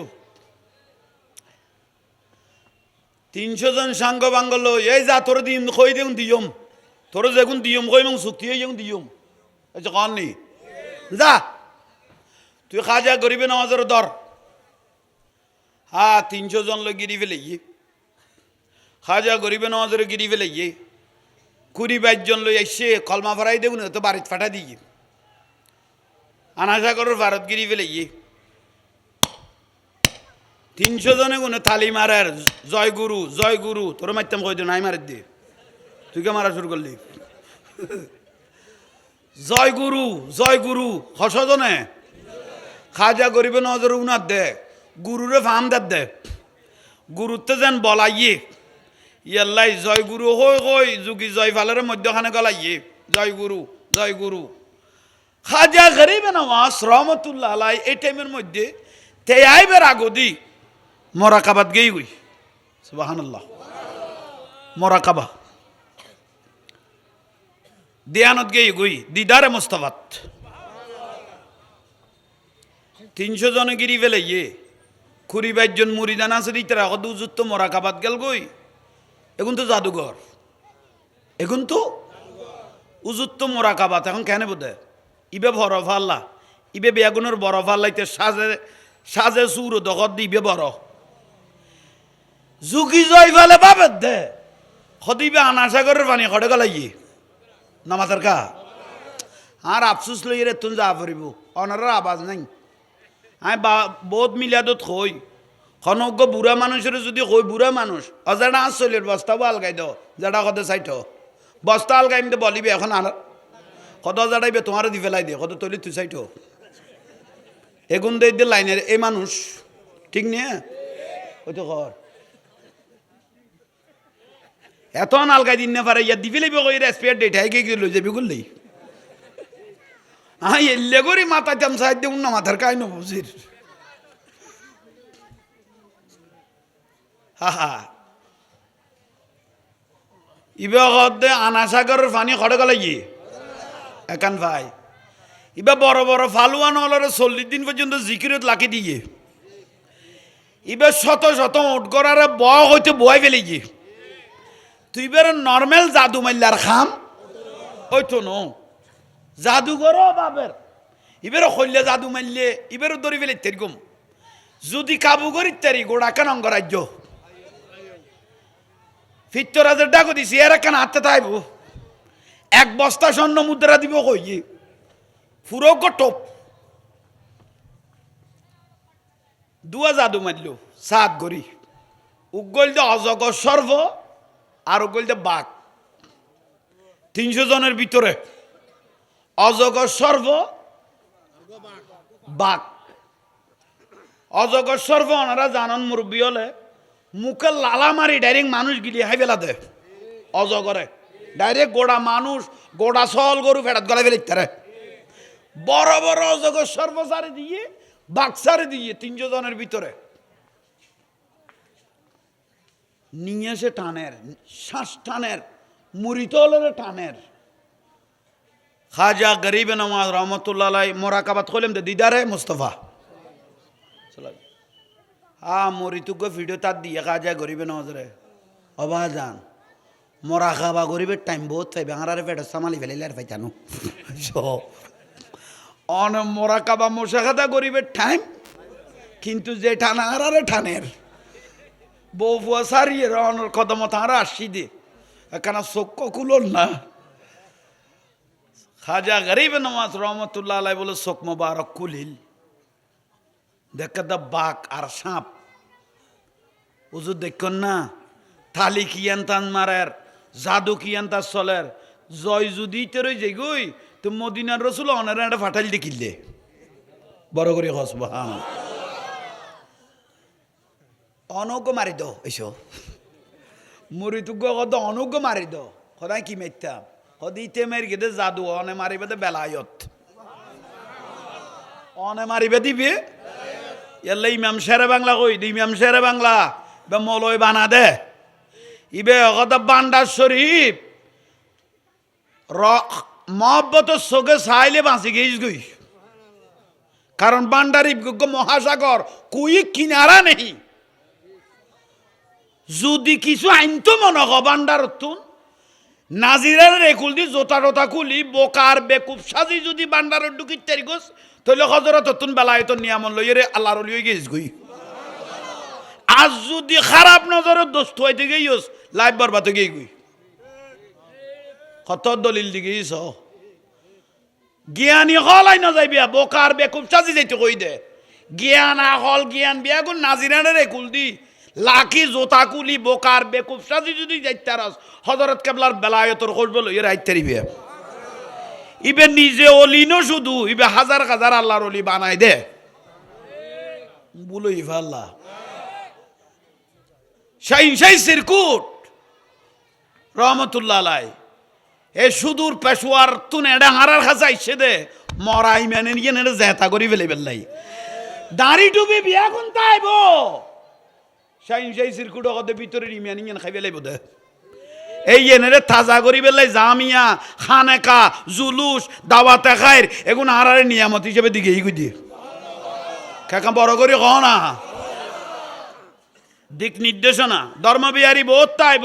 300 জন সাঙ্গ বাঙ্গল এই যা তোর দিম কই দেউন দিয়ম তোর যেগুন দিয়ম কই মং চুক্তি হইম দিয়ম এই যে কন নি যা তুই খাজা গরিবে নামাজের দর হ্যাঁ 300 জন লোক গিরি ফেলে খাজা গরিবে নামাজের গিরি ফেলে 20-22 জন লই আইসে কলমা ফরাই দেবো না তো বাড়িতে ফাটা দিই আনাসাগরের ভারত গিরি ফেলে 300 জনে গুনে থালি মারার জয় গুরু তোর মারতাম কই দিন নাই মারি দে তুই কে মারা শুরু করলি জয় গুরু হসজনে খাজা গরিবে নজর উনার দে গুরুরে ফাম দে গুরুত্ব যেন বলাইয়ে ইয়াল্লাই জয় গুরু হই হই যুগি জয় ফালের মধ্যখানে গলাইয়ে জয় গুরু জয় গুরু। খাজা গরিবে নওয়াজ রহমতুল্লাহ আলাই এই টাইমের মধ্যে তেয়াইবের আগদি মোরাকাবাত গেই গই সুবহানাল্লাহ মোরাকাবা দিয়ানত গেই গই দিদারে মুস্তাফাত 300 জনে গিরি ফেলে ইয়ে 22 জন মুরিদান আছে দিতারা কত উজুত মোরাকাবাত গেল গই এখন তো জাদুঘর এখন তো উজুত মোরাকাবাত এখন কেন বোধে ইবে বরফ আল্লাহ ইবে বেগুনের বরফ আল্লাইতে সাজে সাজে সুর দখত দিবে বড় যুগি জয় ফেলে বাবের দে সদিবে আনাসাগরের পানি খড়ে গলাইয়ে নামাজের কা আর আফসুস লই রে তুন যা পড়িব অনারের আওয়াজ নাই আমি বহুত মিলাদত কই খনজ্ঞ বুড়া মানুষের যদি কই বুড়া মানুষ অজানা চলির বস্তাও আলগাই দাও যেটা কত চাইত বস্তা আলগাই আমি বলিবি এখন আর কত জাড়াইবে তোমার দি ফেলাই দিয়ে কত তলি তুই চাইতো এগুন দিয়ে লাইনের এই মানুষ ঠিক নিয়ে ওই তো ঘর এত আলগাই দিন না পারে ইয়া দি ফেলাইবে কই স্পেয়ার ডেট হাই গিয়ে লই যাবি গুললেই এলে করি মাথা চাম সাহায্য না মাথার কাই না বুঝির হা হা ইবে দে আনাসাগরের পানি খড়ে গেলে গিয়ে একান ভাই ইবা বড় বড় ফালুয়ান হলরে 40 দিন পর্যন্ত জিকিরত লাকি দিয়ে ইবে শত শত উঠ করারে বয় হইতে বয় ফেলে গিয়ে তুই বের নর্মাল জাদু মাল্লার খাম ওই তো নো জাদুঘর বাবের ইবের হইলে জাদু মারলে ইবের দড়ি ফেলে তেরকম যদি কাবু করি তারি গোড়া কেন অঙ্গরাজ্য ফিত্তরাজের ডাকো দিছি এর কেন হাতে তাইব 1 বস্তা স্বর্ণ মুদ্রা দিব কই পুরো টপ দুয়া জাদু মারল 7 গড়ি উগল দে অজগর সর্ব আর উগল দে বাঘ 300 জনের ভিতরে অজগর সর্ব বাঘ অজগর সর্ব ওনারা জানান মুরব্বী হলে মুখে লালা মারি ডাইরেক্ট মানুষ গিলি হাই ফেলা দে অজগরে ডাইরেক্ট গোড়া মানুষ গোড়া সল গরু ফেরাত গলা ফেলে তারে বড় বড় অজগর সর্ব সারে দিয়ে বাঘ সারে দিয়ে 300 জনের ভিতরে নিয়ে এসে টানের শ্বাস টানের মুরিতলের টানের খাজা গরিবে নওয়াজ রহমতুল্লাহ আলাই মোরাকাবাত করলাম দে দিদারে মুস্তফা মরিতুক ভিডিও তার দিয়ে খাজা গরিবে নওয়াজ রে অবা যান মোরাকাবা গরিবের টাইম বহুত পাইবে আরে পেট সামালি ফেলে আর পাইতানো অন মোরাকাবা মোশাখাদা গরিবের টাইম কিন্তু যে টানা আরে টানের বউ ফুয়া সারিয়ে রনর কদম তাঁরা আসি দে এখানে চক্ষ কুলন না খাজা গরিবে নওয়াজ রহমতুল্লাহ আলাই বলে চোখ মোবারক কুলিল দেখা দা বাঘ আর সাপ উজুর দেখুন না থালি কিয়ান তান মারের জাদু কিয়ান তার চলের জয় যদি তেরই যে গই তো মদিনার রসুল অনারা একটা ফাটাইল দেখিলে বড় করে হসব হ্যাঁ অনজ্ঞ মারি দো এসো মরিতুজ্ঞ কত অনজ্ঞ মারি দো সদায় কি মারতাম সদিতে মেরে গেদে জাদু অনে মারিবে দে বেলায়ত অনে মারিবে দিবে এলে ইমাম শেরে বাংলা কই দি ইমাম শেরে বাংলা বে মলয় বানা দে ইবে কত বান্ডার শরীফ মহব্বত চোখে চাইলে বাঁচি গেছ গই কারণ বান্ডারি মহাসাগর কুই কিনারা নেই যদি কিছু আইনতো মনে হ বান্ডার তুন নাজিরার রেকুল দি জোতা টোতা খুলি বোকার বেকুব সাজি যদি বান্ডারের ঢুকি তেরি গোস তাহলে হজরত তুন বেলায়ত নিয়ামন লইরে আল্লাহর লইয়ে গেছ গই আজ যদি খারাপ নজরের দোস্ত হইতে গেইস লাইফ বরবাদ গেই গই কত দলিল দি গেইস জ্ঞানী হলাই না যাইবিয়া বোকার বেকুব সাজি যাইতে কই দে জ্ঞান হল জ্ঞান বিয়াগুন নাজিরানের রেকুল দি লাকি জোতা কুলি বোকার বেকুব সাজি যদি যাইতারাস হযরত কেবলার বেলায়েতর খোঁজব লইয়া রাইতারিবে ইবে নিজে অলিনো শুধু ইবে হাজার হাজার আল্লাহর অলি বানাই দে বলো ইফাল্লাহ শাহিন সিরকুট রহমতুল্লাহ আলাই এ সুদূর পেশোয়ার তুনে এটা হারার খাঁচা ইসে দে মরাই মেনে নিয়ে এটা জেতা করি ফেলে ফেললাই দাড়ি টুপি বিয়া কোন তাইব শাহিন সিরকুট অগদে ভিতরে ইমিয়ান ইঞ্জান খাই ফেলাই বোধ এই এনেরে তাজা করি ফেললাই জামিয়া খানেকা জুলুস দাওয়াতে খায়ের এগুন হারারে নিয়ামত হিসেবে দিকে এই দিয়ে কাকা বড় করে ক না দিক নির্দেশনা ধর্মবিহারী বহুত তাইব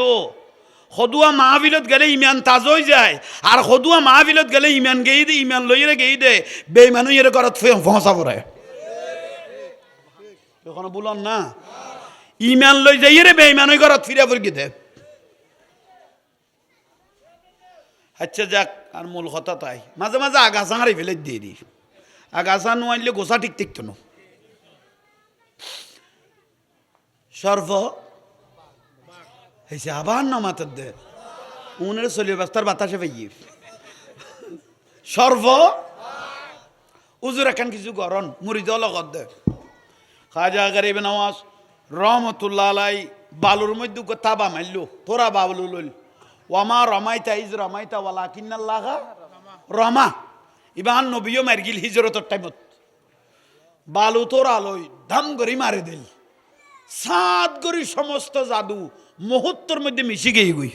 সদুয়া মাহফিলত গেলে ইমান তাজ হয়ে যায় আর সদুয়া মাহফিলত গেলে ইমান গেই দে ইমান লইরে গেই দে বেইমানু এর ঘরত ফসা পড়ে এখন বলন না ইমান লই যাই রে বেইমানু ঘরত ফিরে পড়ি দে আচ্ছা যাক আর মূল কথা তাই মাঝে মাঝে আগাছা হারি ফেলে দিয়ে দি আগাছা নোয়াইলে গোসা ঠিক ঠিক তো সর্ব হয়েছে আবার না মাথার দে উনের চলিয়ে ব্যস্তার বাতাসে পাই সর্ব উজুর এখন কিছু গরম মুড়ি দেওয়া লগত দে খাজা গরিব নওয়াজ রহমতুল্লাহ আলাই বালুর মধ্যে তাবা মারল তোরা বাবলু লইল ওয়ামা রমাইতা ইজ রমাইতা ওয়ালা কিন্নাল্লাহ রমা ইবান নবীও মার গিল হিজরতের টাইমত বালু তোরা লই ধাম করি মারে দিল সাত করি সমস্ত জাদু মুহূর্তের মধ্যে মিশে গিয়ে গই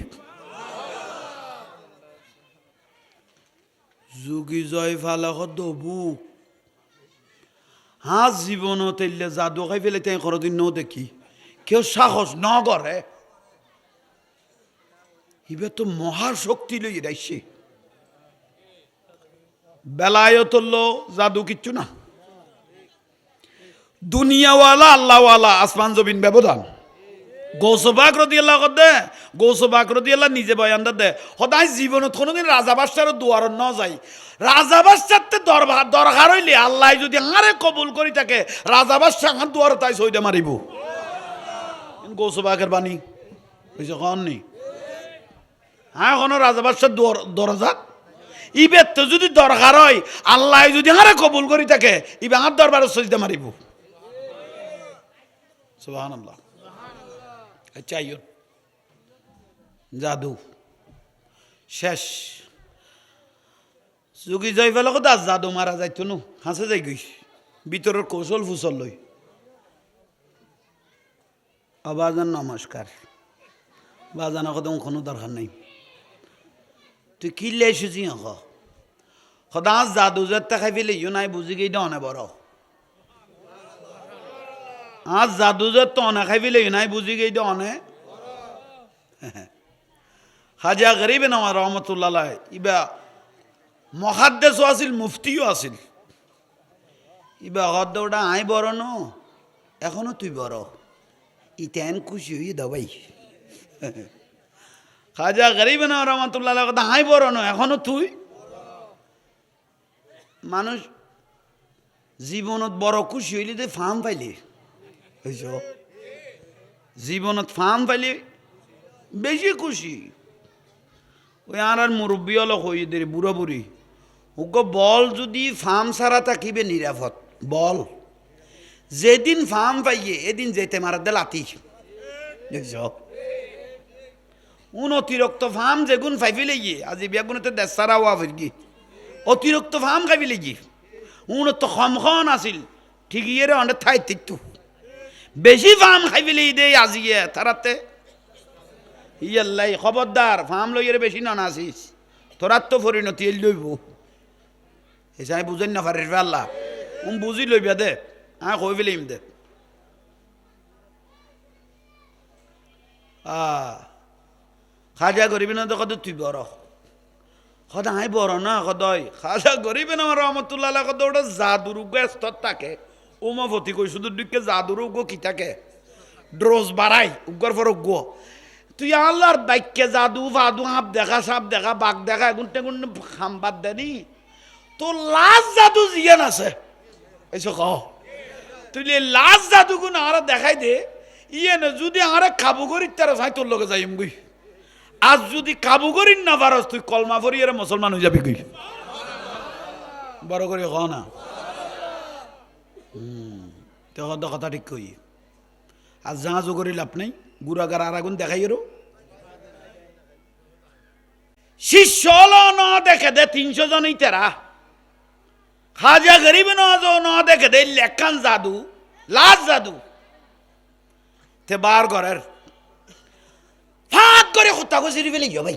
যোগী জয় ফালাহ দবু হাজ জীবন তেলে জাদু খাই ফেলে তাই কোনোদিন ন দেখি কেউ সাহস ন করে এবার তো মহাশক্তি লই রাইছে বেলায়তল্য জাদু কিচ্ছু না দুনিয়াওয়ালা আল্লাহওয়ালা আসমান জমিন ব্যবধান গৌসবাক রদিয়াল্লাহ দে গৌসবাক রদিয়াল্লাহ নিজে বয়ান দে সদায় জীবনত কোনোদিন রাজা বাদশার দুয়ার ন যায় রাজা বাদশাতে দরকার হইলে আল্লাহ যদি আরে কবুল করি থাকে রাজা বাদশা আমার দুয়ার তাই সইদে মারিব গৌসবাকের বাণী বুঝছে কন নি হ্যাঁ কোনো রাজা বাদশার দরজা ইবের তো যদি দরকার হয় আল্লাহ যদি আরে কবুল করি থাকে ইবে আমার দরবারে সইদে মারিব সুবহানাল্লাহ চাইও জাদু শেষ যোগী যাই ফেলে কথা জাদু মারা যাইতো নো হাসে যাই গই ভিতরের কৌশল ফুসল লই আবাজান নমস্কার বাজানা কথা কোনো দরকার নাই তুই কি লেসুছি সদা জাদু যাত্রা খাই ফেলে ইউ নাই বুঝি গেই দনে বড় আজ জাদু যে তো অনে খাই ফেলে নাই বুঝি গেই দে অনে খাজা গরিব নওয়াজ রহমতুল্লাহ ইবা মহাদ্দেশও আছিল মুফতিও আছিল ইবা হদ্দ ওটা আই বড় ন এখনো তুই বড় ইতেন খুশি হয়ে দাবাই খাজা গরিব নওয়াজ রহমতুল্লাহ কথা আই বড় ন এখনো তুই মানুষ জীবনত বড় খুশি হইলে তুই ফার্ম পাইলি জীবনত ফার্ম পাইলে বেশি খুশি ওই আর মুরব্বী হলো হইদের বুড়ো বুড়ি ওকে বল যদি ফার্ম ছাড়া থাকিবে নিরাপদ বল যেদিন ফার্ম পাইয়ে এদিন যেতে মারা দে লাতি উন অতিরিক্ত ফার্ম যেগুন ফাইফিলে গিয়ে আজি বেগুনতে দেশ ছাড়া হওয়া ফিরগি অতিরিক্ত ফার্ম খাইফিলে গিয়ে উন তো খমখন আছিল ঠিকই রে অনেক ঠাই তিকতু বেশি ফার্ম খাইফিলে দে আজিয়ে তারাতে ইয়াল্লাই খবরদার ফার্ম লইয়ের বেশি না নাসিস তোরার তো পরিণতি এল লইব এসাই বুঝেন না পারিস আল্লাহ বুঝি লইবা দে কই ফেলিম দে খাজা করিবি না তো কত তুই বড় সদা আই বড় না সদয় খাজা করিবি না রহমতুল্লাহ কত ওটা জাদুর স্তর থাকে উমাপতি কই শুধু দিকে জাদুর উগ্র কি থাকে ড্রোজ বাড়াই উগ্র পর উগ্র তুই আল্লাহর বাক্যে জাদু ফাদু হাঁপ দেখা সাপ দেখা বাঘ দেখা এগুন টেগুন খাম্বাদ দেনি তোর লাশ জাদু জিয়ান আছে এইসব ক তুই লাশ জাদু গুণ আর দেখাই দে ইয়ে না যদি আর কাবু করি তারা চাই তোর লগে যাইম গই আজ যদি কাবু করি না পারস তুই কলমা পড়ি এর মুসলমান হয়ে যাবি গই বড় করে ক না তো কথা ঠিক কই আর জাহাজও করে লাভ নাই গুড়াগার আর আগুন দেখাই এরো শিষ্য ন দেখে দে 300 জনই তেরা খাজা গরিব ন দেখে দে লেখান জাদু লাজ জাদু তে বার ঘরের ফাঁক করে হত্যা করে সিঁড়ি ফেলে ভাই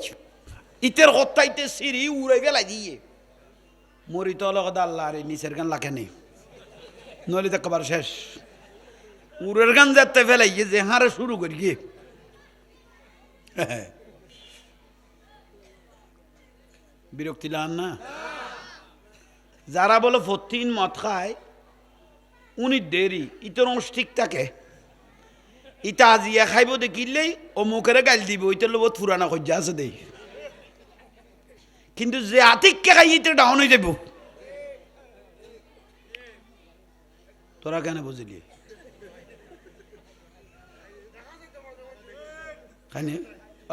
ইতের হত্যা ইতে সিঁড়ি উড়ে ফেলাই দিয়ে মরি তো লগত আল্লাহ রে নিচের গান লাখে নেই নইলে তো কবার শেষ উড়ের গান যাতে ফেলাই যে হারে শুরু করি গিয়ে বিরক্তি লান না যারা বলে ফতিন মদ খায় উনি দেরি ইতর অংশ ঠিক থাকে ইটা আজিয়া খাইব দেখিলেই ও মুখেরে গাল দিব ওইটার লোক পুরানা খজ্জা আছে দেই কিন্তু যে আতিককে খাই ইতে ডাউন হয়ে যাব তোরা কেন বুঝলি খানি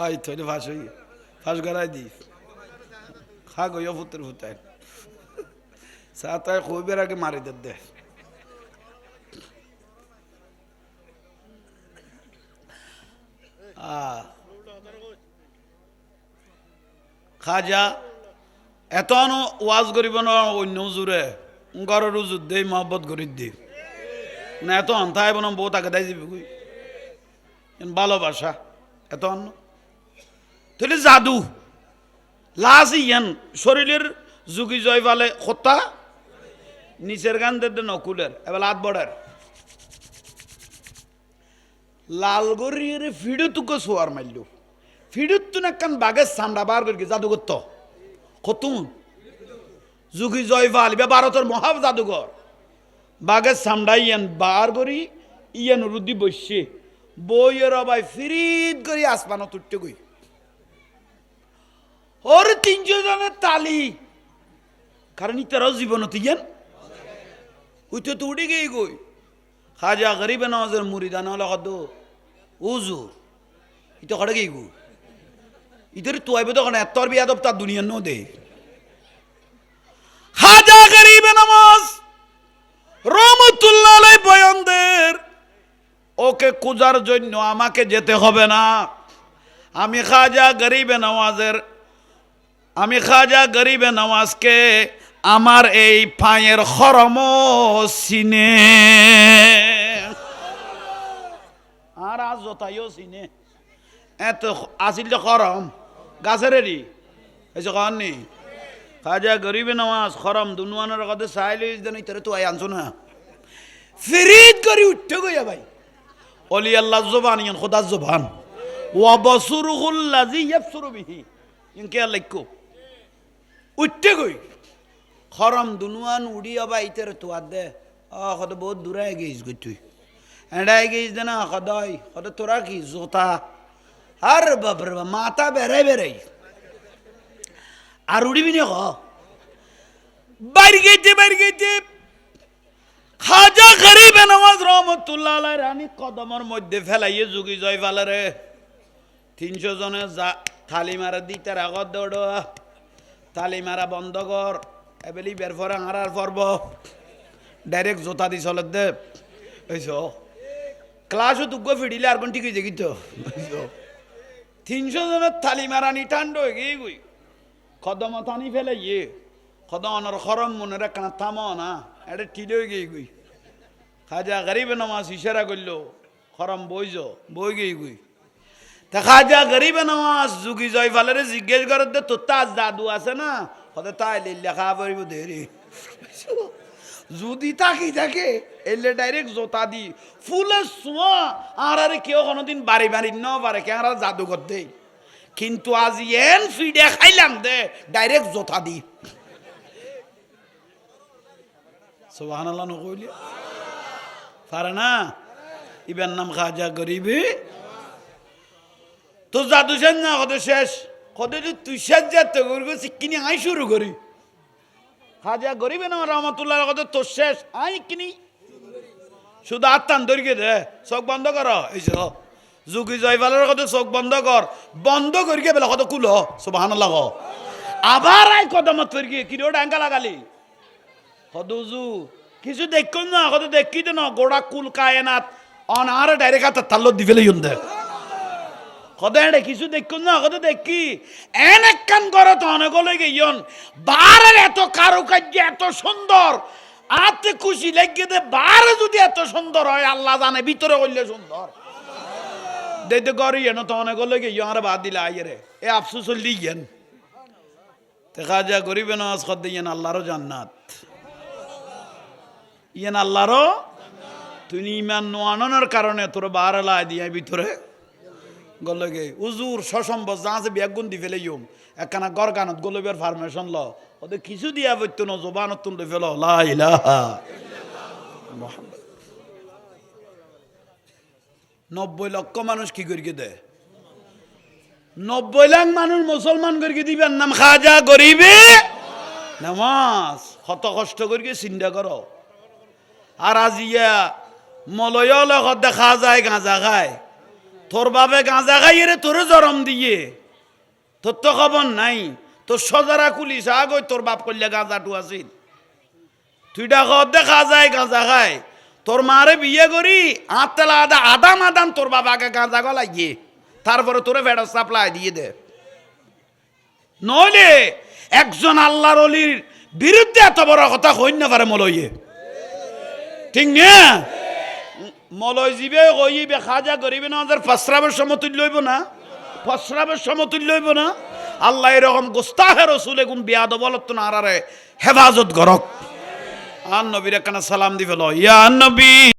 আই থইলে ফাঁস হই ফাঁস গড়াই দি খা গইয়া ফুতের ফুতায় সাতায় খুবের আগে মারি দে খাজা এত ওয়াজ করিব না অন্য জোরে ঘরের উজুর দেই মহব্বত করি দি না এত আন্থায় বোন বউ তাকে দেয় যাবি ভালোবাসা এত অন্য তাহলে জাদু লাজ ইয়ান শরীরের যুগি জয় পালে হত্যা নিচের গান দে নকুলের এবার লাত বড়ার লালগরির ফিডু তুকে সোয়ার মারল ফিডুত তুন একখান বাঘের সামড়া বার করি জাদুঘর তো খতুন যুগি জয়ফাল বা ভারতের মহাব জাদুঘর বাঘের সামড়া ইয়ান বার করি ইয়ান রুদি বসছে বইয়ের অবাই ফিরিদ করি আসমানত উঠতে গই ওর 300 জনের তালি কারণ ইতারাও জীবনত ইয়ান উঠে তো উঠে গিয়ে গই খাজা গরিবে নওয়াজের মুরিদান হলো কত উজুর ইতো খড়ে গিয়ে গু ইতরে তো আইবে তখন এতর বিয়াদব তার দুনিয়ার নো দে খাজা গরিবে নওয়াজ রহমতুল্লাহ আলাইহি বয়ানদের ওকে কুজার জন্য আমাকে যেতে হবে না আমি খাজা গরিবে নওয়াজকে আমার এই পায়ের খরম সিনে আর আজ জতাইও সিনে এত আসিল যে খরম গাছের এরি এসে কারণনি খাজা গরিবে নওয়াজ খরম দুনুয়ানের কথা চাইলে ইতরে তো আনছো না ফিরিদ করি উঠতে গইয়া ভাই অলি আল্লাহ জবান ইয়ান খোদার জবান ওয়া বাসুরুহুল লাযী ইয়াবসুরু বিহি ইনকে লাইকো উঠতে গই খরম দুনুয়ান উড়িয়া বা ইতরে তো আদে কত বহুত দূরে গেছিস গই তুই এড়াই গেছিস না কদয় কত তোরা কি জোতা আর বাপরে মাথা বেড়াই আর উড়িবি না বাইরে গেছে খাজা গরিবে নওয়াজ রহমতুল্লাহ আলাইহি রানী কদমের মধ্যে ফেলাইয়ে যুগি জয় ফালারে 300 জনে থালি মারা দিতে আগত দৌড় থালি মারা বন্ধ কর এবেলি বের ফরে হারার পর্ব ডাইরেক্ট জোতা দি চলে দে এইস ক্লাসও তুগ্য ফিডিলে আর কোন ঠিক হয়েছে কিন্তু 300 জনের থালি মারানি টান্ড হয়ে গিয়ে গুই কদম থানি ফেলে ইয়ে কদমের খরম মনে রাখা থামো না এটা ঠিক হয়ে গিয়ে গুই খাজা গরিবে নওয়াজ ইশারা করলো খরম বই গিয়ে গুই তা খাজা গরিবে নওয়াজ যুগি জয় ফালের জিজ্ঞেস করে দে তোর তাজ জাদু আছে না কত তাই লেখা পড়িব দেরি যদি থাকে এলে ডাইরেক্ট জোতা দি ফুলের সোয়া আর কেউ কোনোদিন বাড়ি ন পারে কে আর জাদু করতে কিন্তু আজ এন ফিডে খাইলাম দে ডাইরেক্ট জোতা দি সুবহানাল্লাহ নকইলি পারে না ইবেন নাম খাজা গরিবে তো জাদু সেন না কত শেষ কত তুই শেষ যাতে করবো কিনি আই শুরু করি খাজা গরিবে না রহমতুল্লাহ কত তোর শেষ আই কিনি শুধু আত্মান দরিকে দে চোখ বন্ধ কর এই যুগি জয়ফালের কত চোখ বন্ধ করিকে বেলা কত কুল সুবহানাল্লাহ আবার আই কদমত করিকে কিরো ডাঙ্গা লাগালি কত কিছু দেখুন না কত দেখি তো না গোড়া কুল কায়নাত অনারে ডাইরেক্ট হাতে তাল্লো দি ফেলে ইউন দেয় কদে কিছু দেখুন না কদে দেখি এন একখান করে তো অনেক লেগে ইয়ন বারের এত কারুকার্য এত সুন্দর আতে খুশি লেগে দে বারে যদি এত সুন্দর হয় আল্লাহ জানে ভিতরে হইলে সুন্দর দেখতে করি এন তো অনেক লেগে ইয় আর বাদ দিলে আইরে এ আফসুস হল দিয়েন দেখা যা গরিবে নামাজ কর দিয়েন আল্লাহরও জান্নাত ইয়েন আল্লাহরও তুই ইমান নোয়ানোর কারণে তোর বারে লাই দিয়ে ভিতরে গলগে উজুর সসম্ভব যা আছে বেগুন দি ফেলে ইউম একখানা গড় গানত গলবের ফার্মেশন ল ওদের কিছু দিয়া বইতো না জবানত তুলে ফেল লা ইলাহা মুহাম্মদ 90 লক্ষ মানুষ কি করিকে দেয় 90 লাখ মানুষ মুসলমান করিকে দিবেন নাম খাজা গরিবে নামাজ কত কষ্ট করিকে চিন্তা করো আর আজিয়া মলয় লগত দেখা যায় গাঁজা খায় তোর বাবে গাঁজা খাইয়ে রে তোর জরম দিয়ে তোর তো খবর নাই তোর সজারা কুলিস আগই তোর বাপ করলে গাঁজাটু আছিল তুই ডাক দেখা যায় গাঁজা খায় তোর মারে বিয়ে করি আতলা আদা আদাম আদাম তোর বাবাকে গাঁজা গলাই গিয়ে তারপরে তোরে ফেরত সাপ্লাই দিয়ে দে নইলে একজন আল্লাহর অলির বিরুদ্ধে এত বড় কথা কই না পারে মলয়ে ঠিক না মলয় জীবে কইবে খাজা গরিবে না আমাদের প্রস্রাবের সমতুল্য হইব না প্রস্রাবের সমতুল্য হইব না আল্লাহ এরকম গোস্তাহে রসুল এগুন বিয়াদ বলত না আরারে হেফাজত করক আর নবীর একখানা সালাম দিবে ইয়া নবী